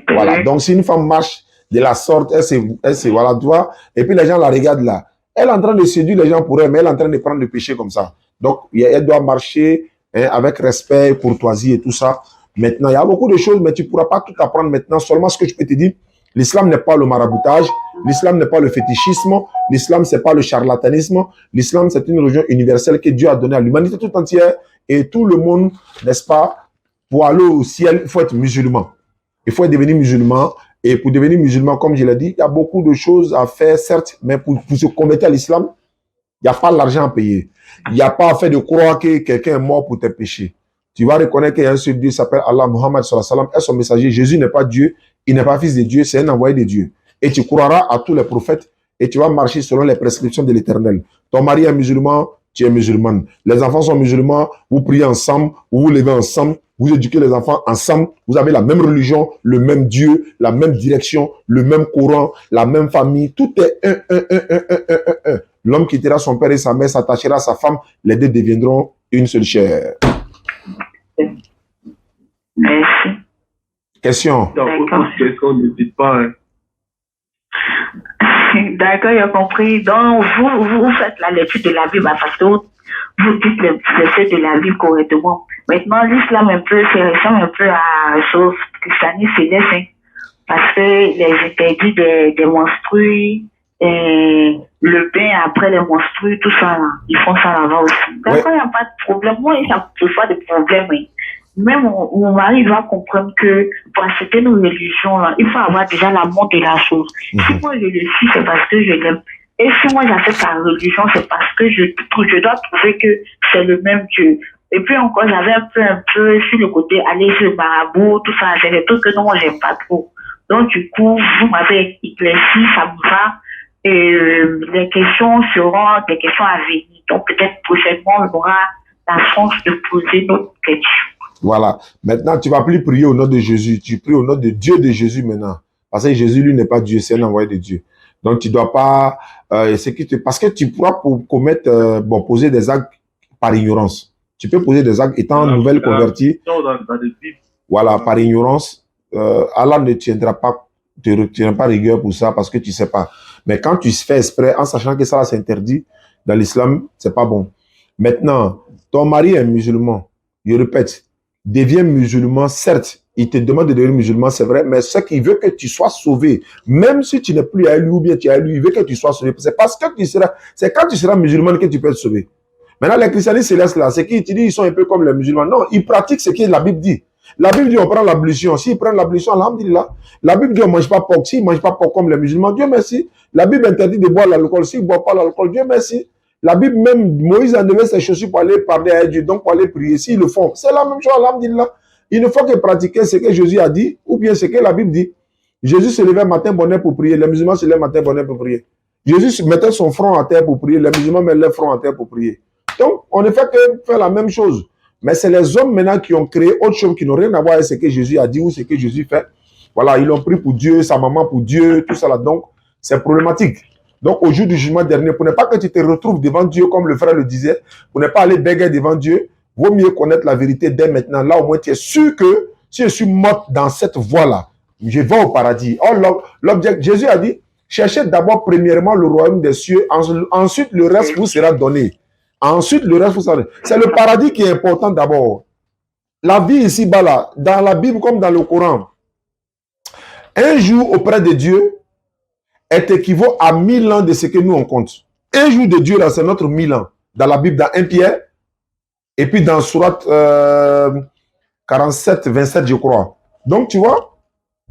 voilà, donc si une femme marche de la sorte, elle se voilà, tu vois, et puis les gens la regardent là. Elle est en train de séduire les gens pour elle, mais elle est en train de prendre le péché comme ça. Donc, elle doit marcher avec respect, courtoisie et tout ça. Maintenant, il y a beaucoup de choses, mais tu ne pourras pas tout apprendre maintenant. Seulement ce que je peux te dire, l'islam n'est pas le maraboutage, l'islam n'est pas le fétichisme, l'islam, ce n'est pas le charlatanisme. L'islam, c'est une religion universelle que Dieu a donnée à l'humanité tout entière et tout le monde, n'est-ce pas, pour aller au ciel, il faut être musulman. Il faut devenir musulman. Et pour devenir musulman, comme je l'ai dit, il y a beaucoup de choses à faire, certes, mais pour se convertir à l'islam, il n'y a pas l'argent à payer. Il n'y a pas à faire de croire que quelqu'un est mort pour tes péchés. Tu vas reconnaître qu'il y a un seul Dieu qui s'appelle Allah, Muhammad sallallahu alayhi wa sallam, est son messager. Jésus n'est pas Dieu, il n'est pas fils de Dieu, c'est un envoyé de Dieu. Et tu croiras à tous les prophètes et tu vas marcher selon les prescriptions de l'Éternel. Ton mari est musulman, tu es musulmane. Les enfants sont musulmans, vous priez ensemble, vous vous levez ensemble, vous éduquez les enfants ensemble, vous avez la même religion, le même Dieu, la même direction, le même Coran, la même famille, tout est un. L'homme quittera son père et sa mère, s'attachera à sa femme, les deux deviendront une seule chair. Merci. Dans D'accord. votre question, n'hésite pas. Hein. D'accord, j'ai compris. Donc, vous faites la lecture de la Bible parce que vous dites les versets de la Bible correctement. Maintenant, l'islam un peu, c'est ressemble un peu à chose christianisme céleste, hein, parce que les interdits des menstrues, et le bain après les menstrues, tout ça, là, ils font ça là-bas aussi. D'accord, il n'y a pas de problème. Moi, il n'y a pas de problème. Hein. Mais mon mari doit comprendre que pour certaines religions, là, il faut avoir déjà l'amour de la chose. Si moi je le suis, c'est parce que je l'aime. Et si moi j'accepte la religion, c'est parce que je dois trouver que c'est le même Dieu. Et puis encore, j'avais un peu sur le côté aller sur le marabout, tout ça. C'est des trucs que non, j'aime pas trop. Donc, du coup, vous m'avez éclairci, ça me va. Et les questions seront des questions à venir. Donc, peut-être prochainement, on aura la chance de poser notre question. Voilà. Maintenant, tu vas plus prier au nom de Jésus. Tu pries au nom de Dieu de Jésus maintenant. Parce que Jésus, lui, n'est pas Dieu, c'est un envoyé de Dieu. Donc, tu dois pas... parce que tu pourras commettre, poser des actes par ignorance. Tu peux poser des actes étant nouvelle converti. Voilà, par ignorance. Allah ne tiendra pas, te retiendra pas rigueur pour ça parce que tu sais pas. Mais quand tu fais exprès, en sachant que ça s'interdit dans l'islam, c'est pas bon. Maintenant, ton mari est musulman. Je répète, deviens musulman, certes, il te demande de devenir musulman, c'est vrai, mais ce qu'il veut que tu sois sauvé, même si tu n'es plus à lui ou bien tu es à lui, il veut que tu sois sauvé. C'est parce que c'est quand tu seras musulman que tu peux être sauvé. Maintenant, les christianistes célestes là, c'est qu'ils disent ils sont un peu comme les musulmans. Non, ils pratiquent ce que la Bible dit. La Bible dit on prend l'ablution. S'ils prennent l'ablution, alhamdulillah. La Bible dit on ne mange pas porc. S'ils ne mangent pas porc comme les musulmans, Dieu merci. La Bible interdit de boire l'alcool. S'ils ne boivent pas l'alcool, Dieu merci. La Bible même, Moïse a enlevé ses chaussures pour aller parler à Dieu, donc pour aller prier. S'ils le font, c'est la même chose, alhamdulillah. Il ne faut que pratiquer ce que Jésus a dit, ou bien ce que la Bible dit. Jésus se levait matin bonheur pour prier. Les musulmans se lèvent matin bonheur pour prier. Jésus mettait son front à terre pour prier. Les musulmans mettent leur front à terre pour prier. Donc, on ne fait que faire la même chose. Mais c'est les hommes maintenant qui ont créé autre chose qui n'ont rien à voir avec ce que Jésus a dit ou ce que Jésus fait. Voilà, ils l'ont pris pour Dieu, sa maman pour Dieu, tout ça là. Donc, c'est problématique. Donc, au jour du jugement dernier, pour ne pas que tu te retrouves devant Dieu, comme le frère le disait, pour ne pas aller bégayer devant Dieu, vaut mieux connaître la vérité dès maintenant. Là, au moins, tu es sûr que si je suis mort dans cette voie-là, je vais au paradis. Or, Jésus a dit, cherchez d'abord premièrement le royaume des cieux, ensuite le reste vous sera donné. Ensuite, le reste vous sera donné. C'est le paradis qui est important d'abord. La vie ici-bas, là, dans la Bible comme dans le Coran, un jour auprès de Dieu est équivaut à 1000 ans de ce que nous on compte. Un jour de Dieu, là, c'est notre 1000 ans. Dans la Bible, dans 1 Pierre, et puis dans Surat 47, 27, je crois. Donc, tu vois,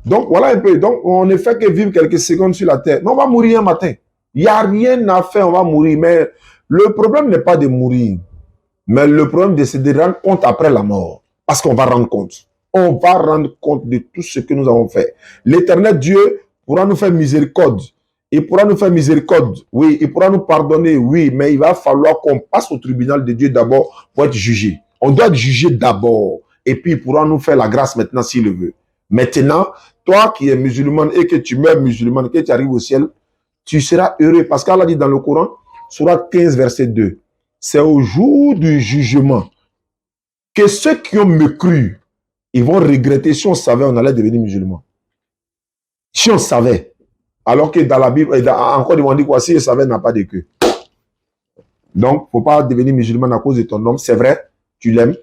donc voilà un peu. Donc, on ne fait que vivre quelques secondes sur la terre. Mais on va mourir un matin. Il n'y a rien à faire, on va mourir. Mais le problème n'est pas de mourir. Mais le problème, c'est de rendre compte après la mort. Parce qu'on va rendre compte. On va rendre compte de tout ce que nous avons fait. L'Éternel Dieu pourra nous faire miséricorde. Il pourra nous faire miséricorde, oui. Il pourra nous pardonner, oui. Mais il va falloir qu'on passe au tribunal de Dieu d'abord pour être jugé. On doit être jugé d'abord. Et puis, il pourra nous faire la grâce maintenant s'il le veut. Maintenant, toi qui es musulman et que tu meurs musulman, que tu arrives au ciel, tu seras heureux. Parce qu'Allah dit dans le Coran, Surat 15, verset 2, c'est au jour du jugement que ceux qui ont me cru, ils vont regretter si on savait on allait devenir musulman. Si on savait. Alors que dans la Bible, encore ils vont dire quoi, si on savait n'a pas de queue. Donc, il ne faut pas devenir musulman à cause de ton homme. C'est vrai, tu l'aimes,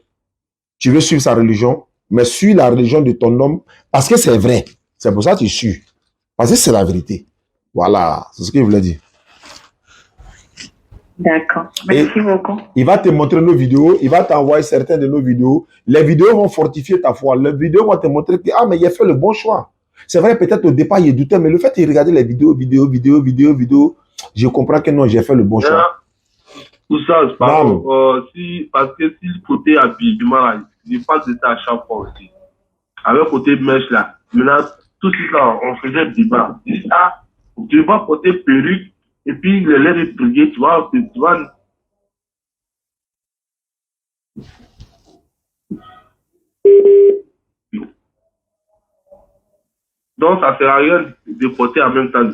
tu veux suivre sa religion, mais suis la religion de ton homme parce que c'est vrai. C'est pour ça que tu suis. Parce que c'est la vérité. Voilà, c'est ce que je voulais dire. D'accord. Merci beaucoup. Il va te montrer nos vidéos, il va t'envoyer certaines de nos vidéos. Les vidéos vont fortifier ta foi. Les vidéos vont te montrer que, mais il a fait le bon choix. C'est vrai, peut-être au départ, il doutait, mais le fait de regarder les vidéos, je comprends que non, j'ai fait le bon choix. Tout ça, parce que si le côté habillement, là, je pense que c'était à chaque fois aussi. Avec le côté mèche, là, maintenant, tout ça, on faisait débat. Tu vas porter perruque, et puis le lait de prier, tu vois. Donc, ça ne sert à rien de porter en même temps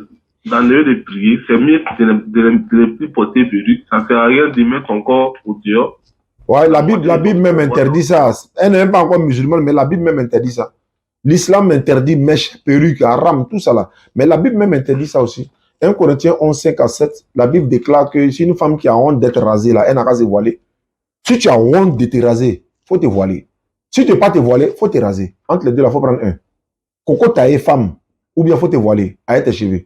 dans le lieu de prier. C'est mieux de ne plus porter perruque. Ça ne sert à rien de mettre ton corps au dehors. Ouais, la Bible même interdit ça. Elle n'est même pas encore musulmane, mais la Bible même interdit ça. L'islam interdit mèche, perruque, haram, tout ça là. Mais la Bible même interdit ça aussi. 1 Corinthiens 11, 5 à 7, la Bible déclare que si une femme qui a honte d'être rasée, là, elle n'a qu'à se voiler. Si tu as honte de te raser, il faut te voiler. Si tu ne peux pas te voiler, il faut te raser. Entre les deux, il faut prendre un. Coco taillé femme, ou bien il faut te voiler avec tes cheveux.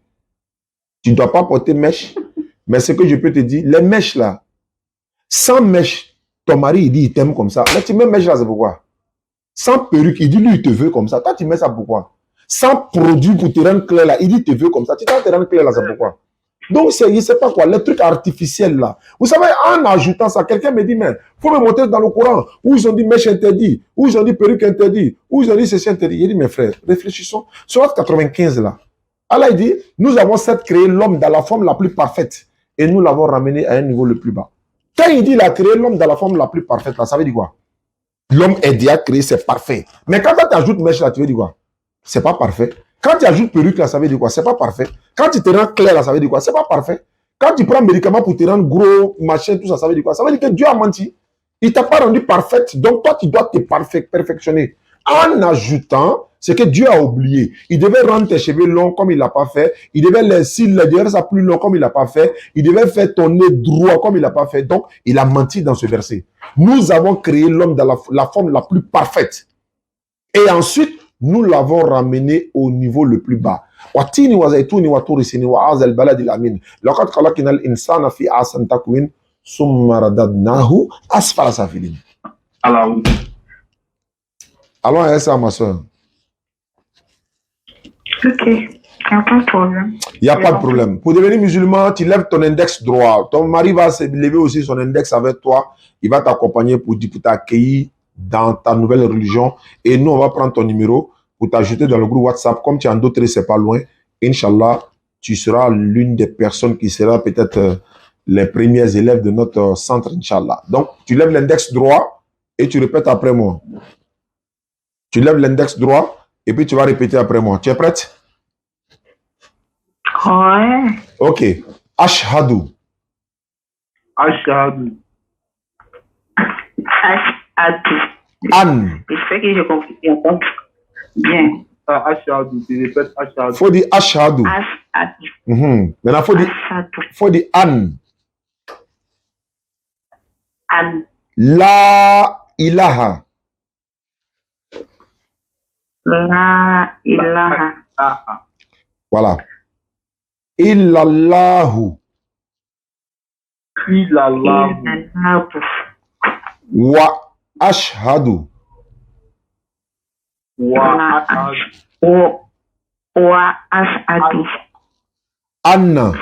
Tu ne dois pas porter mèche. Mais ce que je peux te dire, les mèches là, sans mèche, ton mari il dit il t'aime comme ça. Mais tu mets mèche là, c'est pourquoi? Sans perruque, il dit lui il te veut comme ça. Toi tu mets ça pourquoi? Sans produit pour te rendre clair là, il dit te veut comme ça. Tu dois te rendre clair là, c'est pourquoi? Donc, je ne sais pas quoi, les trucs artificiels là. Vous savez, en ajoutant ça, quelqu'un me dit, mais il faut me montrer dans le Coran où ils ont dit mèche interdit, où ils ont dit perruque interdit, où ils ont dit ceci interdit. Il dit, mes frères, réfléchissons. Sur 95 là, Allah dit, nous avons certes créé l'homme dans la forme la plus parfaite et nous l'avons ramené à un niveau le plus bas. Quand il dit il a créé l'homme dans la forme la plus parfaite, là, ça veut dire quoi? L'homme est déjà créé, c'est parfait. Mais quand tu ajoutes mèche là, tu veux dire quoi? C'est pas parfait. Quand tu ajoutes perruque là, ça veut dire quoi? C'est pas parfait. Quand tu te rends clair là, ça veut dire quoi? C'est pas parfait. Quand tu prends un médicament pour te rendre gros, machin, tout ça, ça veut dire quoi? Ça veut dire que Dieu a menti. Il t'a pas rendu parfaite. Donc toi, tu dois te perfectionner. En ajoutant ce que Dieu a oublié. Il devait rendre tes cheveux longs comme il l'a pas fait. Il devait les cils, devait ça plus long comme il l'a pas fait. Il devait faire ton nez droit comme il l'a pas fait. Donc, il a menti dans ce verset. Nous avons créé l'homme dans la forme la plus parfaite. Et ensuite, nous l'avons ramené au niveau le plus bas. Watini wa zaituni wa turi sini wa azal baladi al-amin. Laqad khalaqna al-insana fi ahsani taqwim summa radadnahu asfala safilin. Alors, Allons à ça, ma soeur. Ok, il n'y a pas de problème. Il n'y a pas de problème. Pour devenir musulman, tu lèves ton index droit. Ton mari va se lever aussi son index avec toi. Il va t'accompagner pour t'accueillir dans ta nouvelle religion. Et nous, on va prendre ton numéro pour t'ajouter dans le groupe WhatsApp. Comme tu es en d'autres, c'est pas loin. Inch'Allah, tu seras l'une des personnes qui sera peut-être les premiers élèves de notre centre, Inch'Allah. Donc, tu lèves l'index droit et tu répètes après moi. Tu lèves l'index droit et puis tu vas répéter après moi. Tu es prête? Ouais. Ok. Ashhadu. Ashhadu. Ashhadu. An. J'espère que j'ai compris. Bien. Ashhadu. Tu répètes Ashhadu. Faut dire Ashhadu. Ashhadu. Maintenant, Ashhadu. faut dire An. An. La ilaha. La ilaha. Voilà. Illallahu. Illallahu. Illallahu. Wa ashhadu. Wa ashhadu. Wa ashhadu. Anna.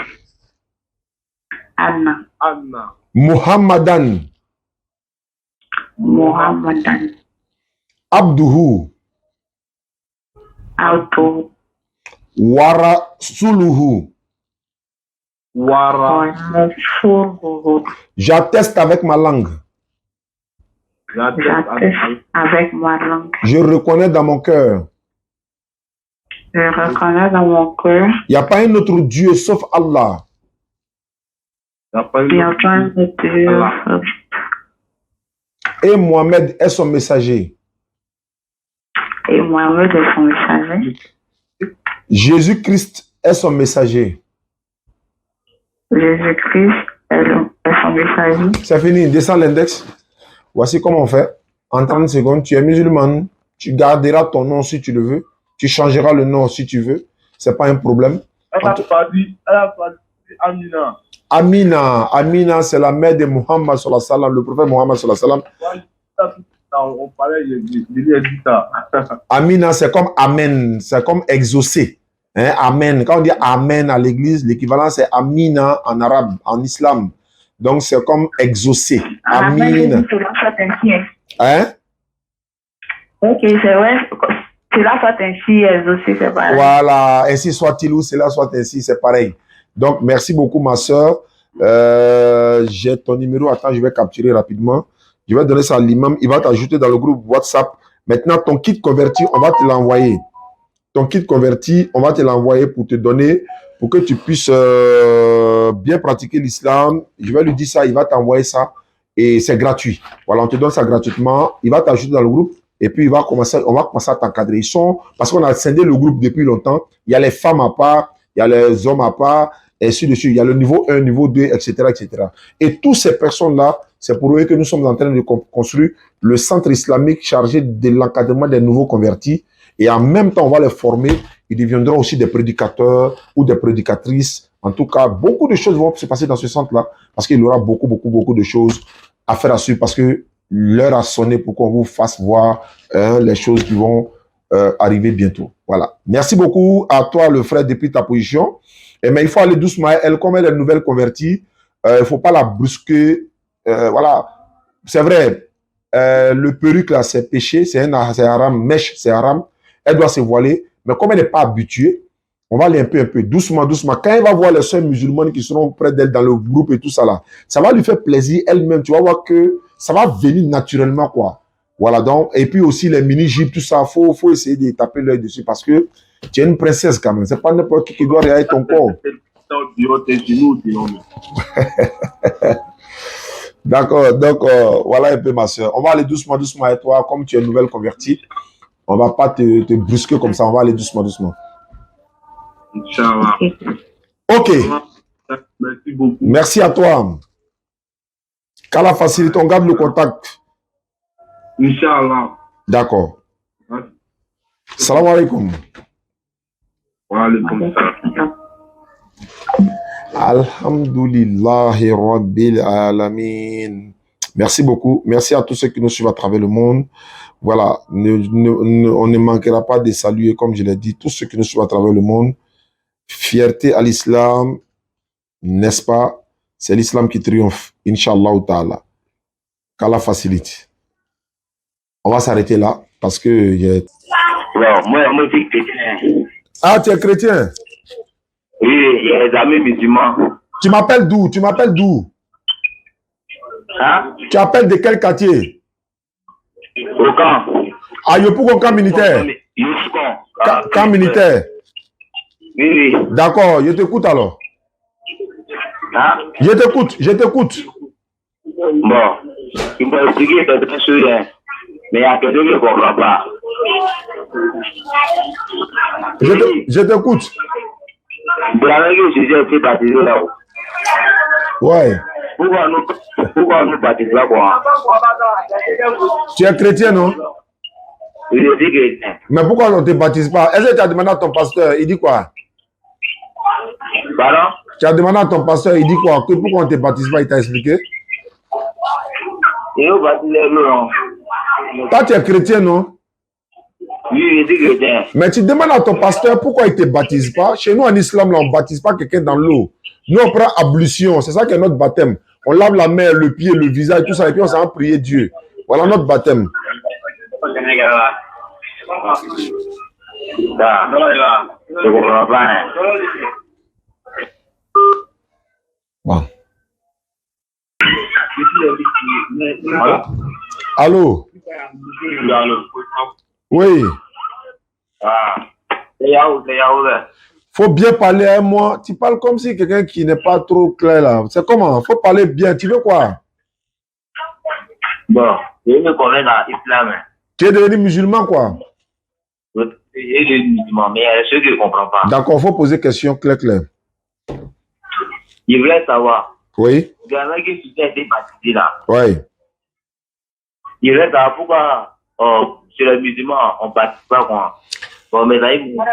Anna. Anna. Muhammadan. Muhammadan. Abduhu. Abdu. Wa rasuluhu. Wara. Rasuluhu. J'atteste avec ma langue. J'atteste avec ma langue. Je reconnais dans mon cœur. Je reconnais dans mon cœur. Il n'y a pas un autre Dieu sauf Allah. Il y a plein de Dieu. Et Mohamed est son messager. Et Mohamed est son messager. Jésus-Christ est son messager. Jésus-Christ est son messager. C'est fini, descends l'index. Voici comment on fait. En 30 secondes, tu es musulman. Tu garderas ton nom si tu le veux. Tu changeras le nom si tu veux. C'est pas un problème. Elle a pas dit Amina. Amina, c'est la mère de Muhammad sallallahu alayhi wa sallam, le prophète Muhammad sallallahu alayhi wa sallam. On parlait de ça. Amina, c'est comme Amen, c'est comme exaucé. Hein, Amen. Quand on dit Amen à l'église, l'équivalent c'est Amina en arabe, en islam. Donc c'est comme exaucé. Amina. Hein? Ok, c'est vrai. Cela soit ainsi exaucé, c'est pareil. Voilà, ainsi soit-il ou cela soit ainsi, c'est pareil. Donc merci beaucoup ma soeur. J'ai ton numéro, attends, je vais capturer rapidement. Je vais donner ça à l'imam, il va t'ajouter dans le groupe WhatsApp. Maintenant, ton kit converti, on va te l'envoyer. Ton kit converti, on va te l'envoyer pour te donner, pour que tu puisses bien pratiquer l'islam. Je vais lui dire ça, il va t'envoyer ça et c'est gratuit. Voilà, on te donne ça gratuitement. Il va t'ajouter dans le groupe et puis on va commencer à t'encadrer. Parce qu'on a scindé le groupe depuis longtemps. Il y a les femmes à part, il y a les hommes à part, et ainsi de suite. Il y a le niveau 1, niveau 2, etc., etc. Et toutes ces personnes-là, c'est pour eux que nous sommes en train de construire le centre islamique chargé de l'encadrement des nouveaux convertis. Et en même temps, on va les former. Ils deviendront aussi des prédicateurs ou des prédicatrices. En tout cas, beaucoup de choses vont se passer dans ce centre-là parce qu'il y aura beaucoup de choses à faire à suivre parce que l'heure a sonné pour qu'on vous fasse voir les choses qui vont arriver bientôt. Voilà. Merci beaucoup à toi, le frère, depuis ta position. Mais il faut aller doucement. Elle, comme elle est nouvelle convertie, il ne faut pas la brusquer. Voilà. C'est vrai, le perruque, là, c'est péché, c'est haram, mèche, c'est haram. Elle doit se voiler. Mais comme elle n'est pas habituée, on va aller un peu, doucement. Quand elle va voir les sœurs musulmanes qui seront près d'elle dans le groupe et tout ça là, ça va lui faire plaisir elle-même. Tu vas voir que ça va venir naturellement, quoi. Voilà, donc, et puis aussi les mini-jupes, tout ça, faut essayer de taper l'œil dessus parce que tu es une princesse quand même. C'est pas n'importe qui doit regarder ton corps. D'accord, donc voilà un peu ma soeur. On va aller doucement avec toi, comme tu es une nouvelle convertie. On va pas te brusquer comme ça, on va aller doucement. Inch'Allah. Ok. Merci beaucoup. Merci à toi. Qu'Allah facilite, on garde le contact. Inch'Allah. D'accord. Salam alaikum. Wa alaikum salam. Alhamdulillahi Rabbil Alamin. Merci beaucoup. Merci à tous ceux qui nous suivent à travers le monde. Voilà, on ne manquera pas de saluer, comme je l'ai dit, tous ceux qui nous suivent à travers le monde. Fierté à l'islam, n'est-ce pas? C'est l'islam qui triomphe, Inch'Allah ta'ala. Qu'Allah facilite. On va s'arrêter là, parce que... Moi, je suis chrétien. Ah, tu es chrétien? Oui, il y a des amis musulmans. Tu m'appelles d'où? Hein? Tu appelles de quel quartier? Au camp. Ah, Yopougon, camp militaire. Camp militaire. Oui. D'accord, je t'écoute alors. Hein? Je t'écoute. Bon, il faut expliquer quelque chose, hein. Mais il y a quelqu'un qui ne comprend pas. Je t'écoute. Jésus a été baptisé là-haut. Ouais. Pourquoi nous baptisons là, quoi? Tu es chrétien, non? Oui, je suis chrétien. Mais pourquoi on ne te baptise pas? Est-ce que tu as demandé à ton pasteur, il dit quoi? Pardon? Tu as demandé à ton pasteur, il dit quoi? Que pourquoi on ne te baptise pas? Il t'a expliqué? Il va baptiser non. Toi, tu es chrétien, non? Oui, je suis chrétien. Mais tu demandes à ton pasteur pourquoi il ne te baptise pas. Chez nous, en islam, là, on ne baptise pas quelqu'un dans l'eau. Nous, on prend ablution. C'est ça qui est notre baptême. On lave la main, le pied, le visage, tout ça, et puis on s'en va prier Dieu. Voilà notre baptême. Je comprends pas. Bon. Allô? Oui. Faut bien parler à moi. Tu parles comme si quelqu'un qui n'est pas trop clair là. C'est comment? Faut parler bien. Tu veux quoi? Bon, je me connais dans l'islam. Tu es devenu musulman quoi? Je suis musulman, mais il y a ceux qui ne comprennent pas. D'accord, faut poser question claire. Je voulais savoir. Oui. Il y en a qui ont été baptisés là. Oui. Je voulais savoir pourquoi chez les musulmans, on ne baptise pas quoi. Bon, mais là, les musulmans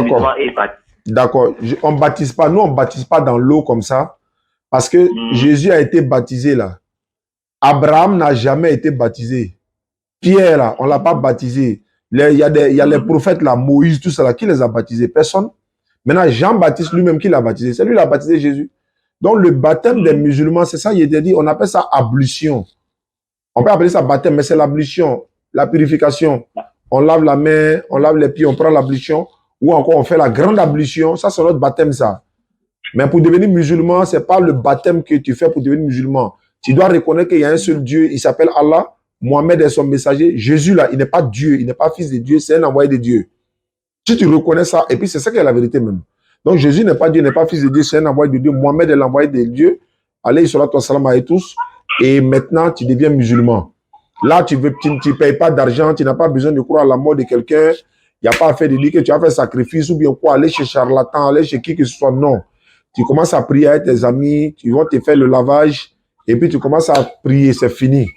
sont baptisés. D'accord. On ne baptise pas. Nous, on ne baptise pas dans l'eau comme ça. Parce que Jésus a été baptisé là. Abraham n'a jamais été baptisé. Pierre là, on ne l'a pas baptisé. Il y a les prophètes là, Moïse, tout ça là, qui les a baptisés? Personne. Maintenant, Jean-Baptiste lui-même qui l'a baptisé. C'est lui qui l'a baptisé Jésus. Donc, le baptême des musulmans, c'est ça, il était dit, on appelle ça ablution. On peut appeler ça baptême, mais c'est l'ablution, la purification. On lave la main, on lave les pieds, on prend l'ablution. Ou encore, on fait la grande ablution. Ça, c'est notre baptême, ça. Mais pour devenir musulman, ce n'est pas le baptême que tu fais pour devenir musulman. Tu dois reconnaître qu'il y a un seul Dieu, il s'appelle Allah. Mohamed est son messager. Jésus, là, il n'est pas Dieu, il n'est pas fils de Dieu, c'est un envoyé de Dieu. Si tu reconnais ça, et puis c'est ça qui est la vérité même. Donc Jésus n'est pas Dieu, n'est pas fils de Dieu, c'est un envoyé de Dieu. Mohamed est l'envoyé de Dieu. Alayhi salatu wassalam à tous. Et maintenant, tu deviens musulman. Là, tu ne payes pas d'argent, tu n'as pas besoin de croire à la mort de quelqu'un. Il n'y a pas à faire de dire que tu as fait sacrifice ou bien quoi, aller chez charlatan, aller chez qui que ce soit. Non. Tu commences à prier avec tes amis, tu vas te faire le lavage, et puis tu commences à prier, c'est fini.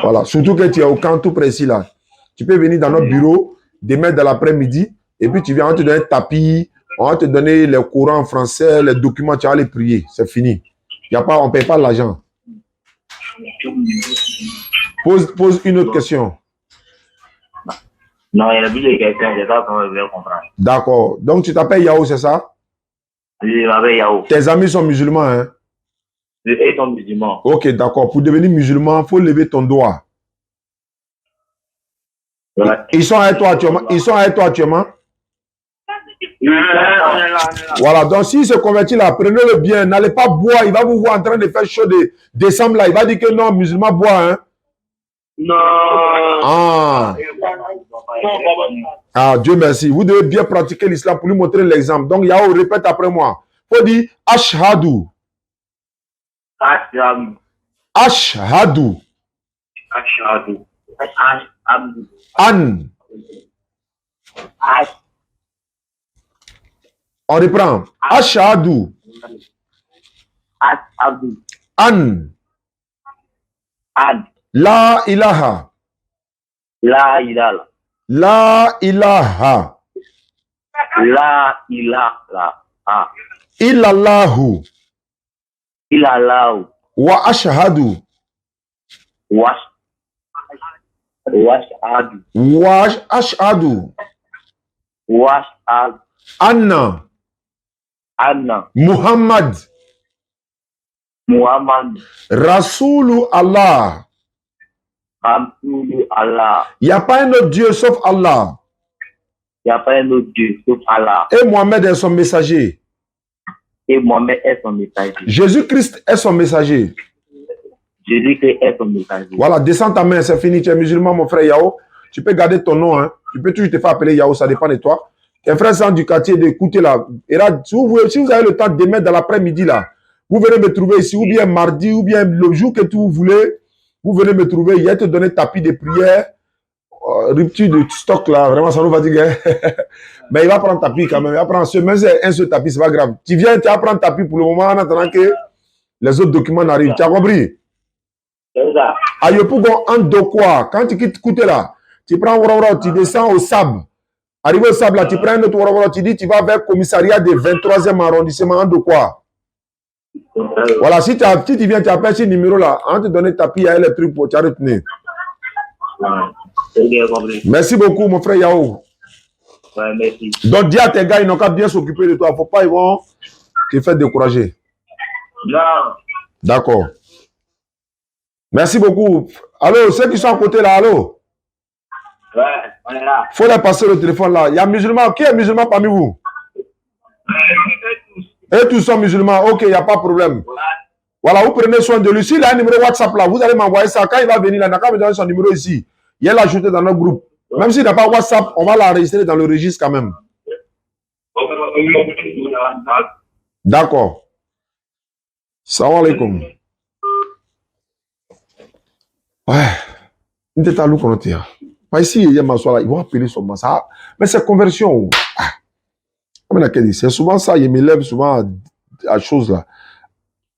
Voilà. Surtout que tu es au camp tout précis là. Tu peux venir dans notre bureau, demain dans l'après-midi, et puis tu viens, on va te donner un tapis, on va te donner les courants en français, les documents, tu vas les prier. C'est fini. On ne paye pas l'argent. Pose une autre question. Non, il y a plus de questions, c'est ça qu'on veut comprendre. D'accord. Donc tu t'appelles Yahoo, c'est ça? Je m'appelle Yao. Tes amis sont musulmans, hein? Ils sont musulmans. Ok, d'accord. Pour devenir musulman, il faut lever ton doigt. Ouais. Ils sont avec toi actuellement? Ils sont avec toi actuellement? Voilà, donc s'il se convertit là, prenez-le bien, n'allez pas boire, il va vous voir en train de faire chaud de décembre là, il va dire que non, musulman boit, hein? Non. Ah. Ah, Dieu merci. Vous devez bien pratiquer l'islam pour lui montrer l'exemple. Donc, Yao, répète après moi. Il faut dire Ashhadu. Ashhadu. Ashhadu. Ashhadu. Ashhadu. An. On reprend. Ashhadu. Ashhadu. An. Ad. La ilaha. La ilaha. La ilaha. La ilaha. Illallahu. Illallahu. Wa ashhadu. Washhadu. Wa ashhadu. Washhadu. Anna. Anna. Muhammad. Muhammad. Rasulu Allah. Rasoul Allah. Il n'y a pas un autre Dieu sauf Allah. Il n'y a pas un autre Dieu sauf Allah. Et Mohamed est son messager. Et Mohamed est son messager. Jésus-Christ est son messager. Jésus-Christ est son messager. Voilà, descends ta main, c'est fini. Tu es musulman, mon frère Yao. Tu peux garder ton nom. Hein. Tu peux toujours te faire appeler Yao, ça dépend de toi. Tes frères sont du quartier d'écouter là. Et là, si vous avez le temps de demain dans l'après-midi là, vous venez me trouver ici, ou bien mardi, ou bien le jour que vous voulez, vous venez me trouver. Il y a te donner tapis de prière, rupture de stock là, vraiment ça nous va dire. Mais il va prendre tapis quand même. Il va prendre un seul tapis, c'est pas grave. Tu viens, tu vas prendre tapis pour le moment en attendant que les autres documents n'arrivent. Tu as compris? C'est ça. Ayopougon en de quoi? Quand tu quittes Kouté là, tu prends Woro, tu descends au sable. Arrivé au sable là, tu prends un autre Woro, tu dis tu vas vers le commissariat du 23e arrondissement en de quoi? Voilà, si tu viens, tu appelles ce numéro là, on te donne tapis, il y a les trucs pour te retenir. Merci beaucoup, mon frère Yao. Ouais, merci. Donc, dis à tes gars, ils n'ont qu'à bien s'occuper de toi. Il ne faut pas, ils vont te faire décourager. Non. D'accord. Merci beaucoup. Allô, ceux qui sont à côté là, allô? Ouais, on est là. Il faut leur passer le téléphone là. Il y a un musulman. Qui est musulman parmi vous? Et tous sont musulmans. Ok, il n'y a pas de problème. Voilà, vous prenez soin de lui. S'il a un numéro WhatsApp là, vous allez m'envoyer ça. Quand il va venir là, il n'a qu'à me donner son numéro ici. Il est ajouté dans notre groupe. Même s'il n'a pas WhatsApp, on va l'enregistrer dans le registre quand même. D'accord. Salam alaikum. Ouais. Il était à l'eau qu'on était. Pas ici, il y a ma soirée. Ils vont appeler son ça. Mais c'est conversion. C'est souvent ça. Il m'élève souvent à chose là.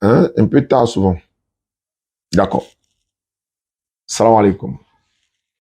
Hein? Un peu tard souvent. D'accord. Salam alaikum.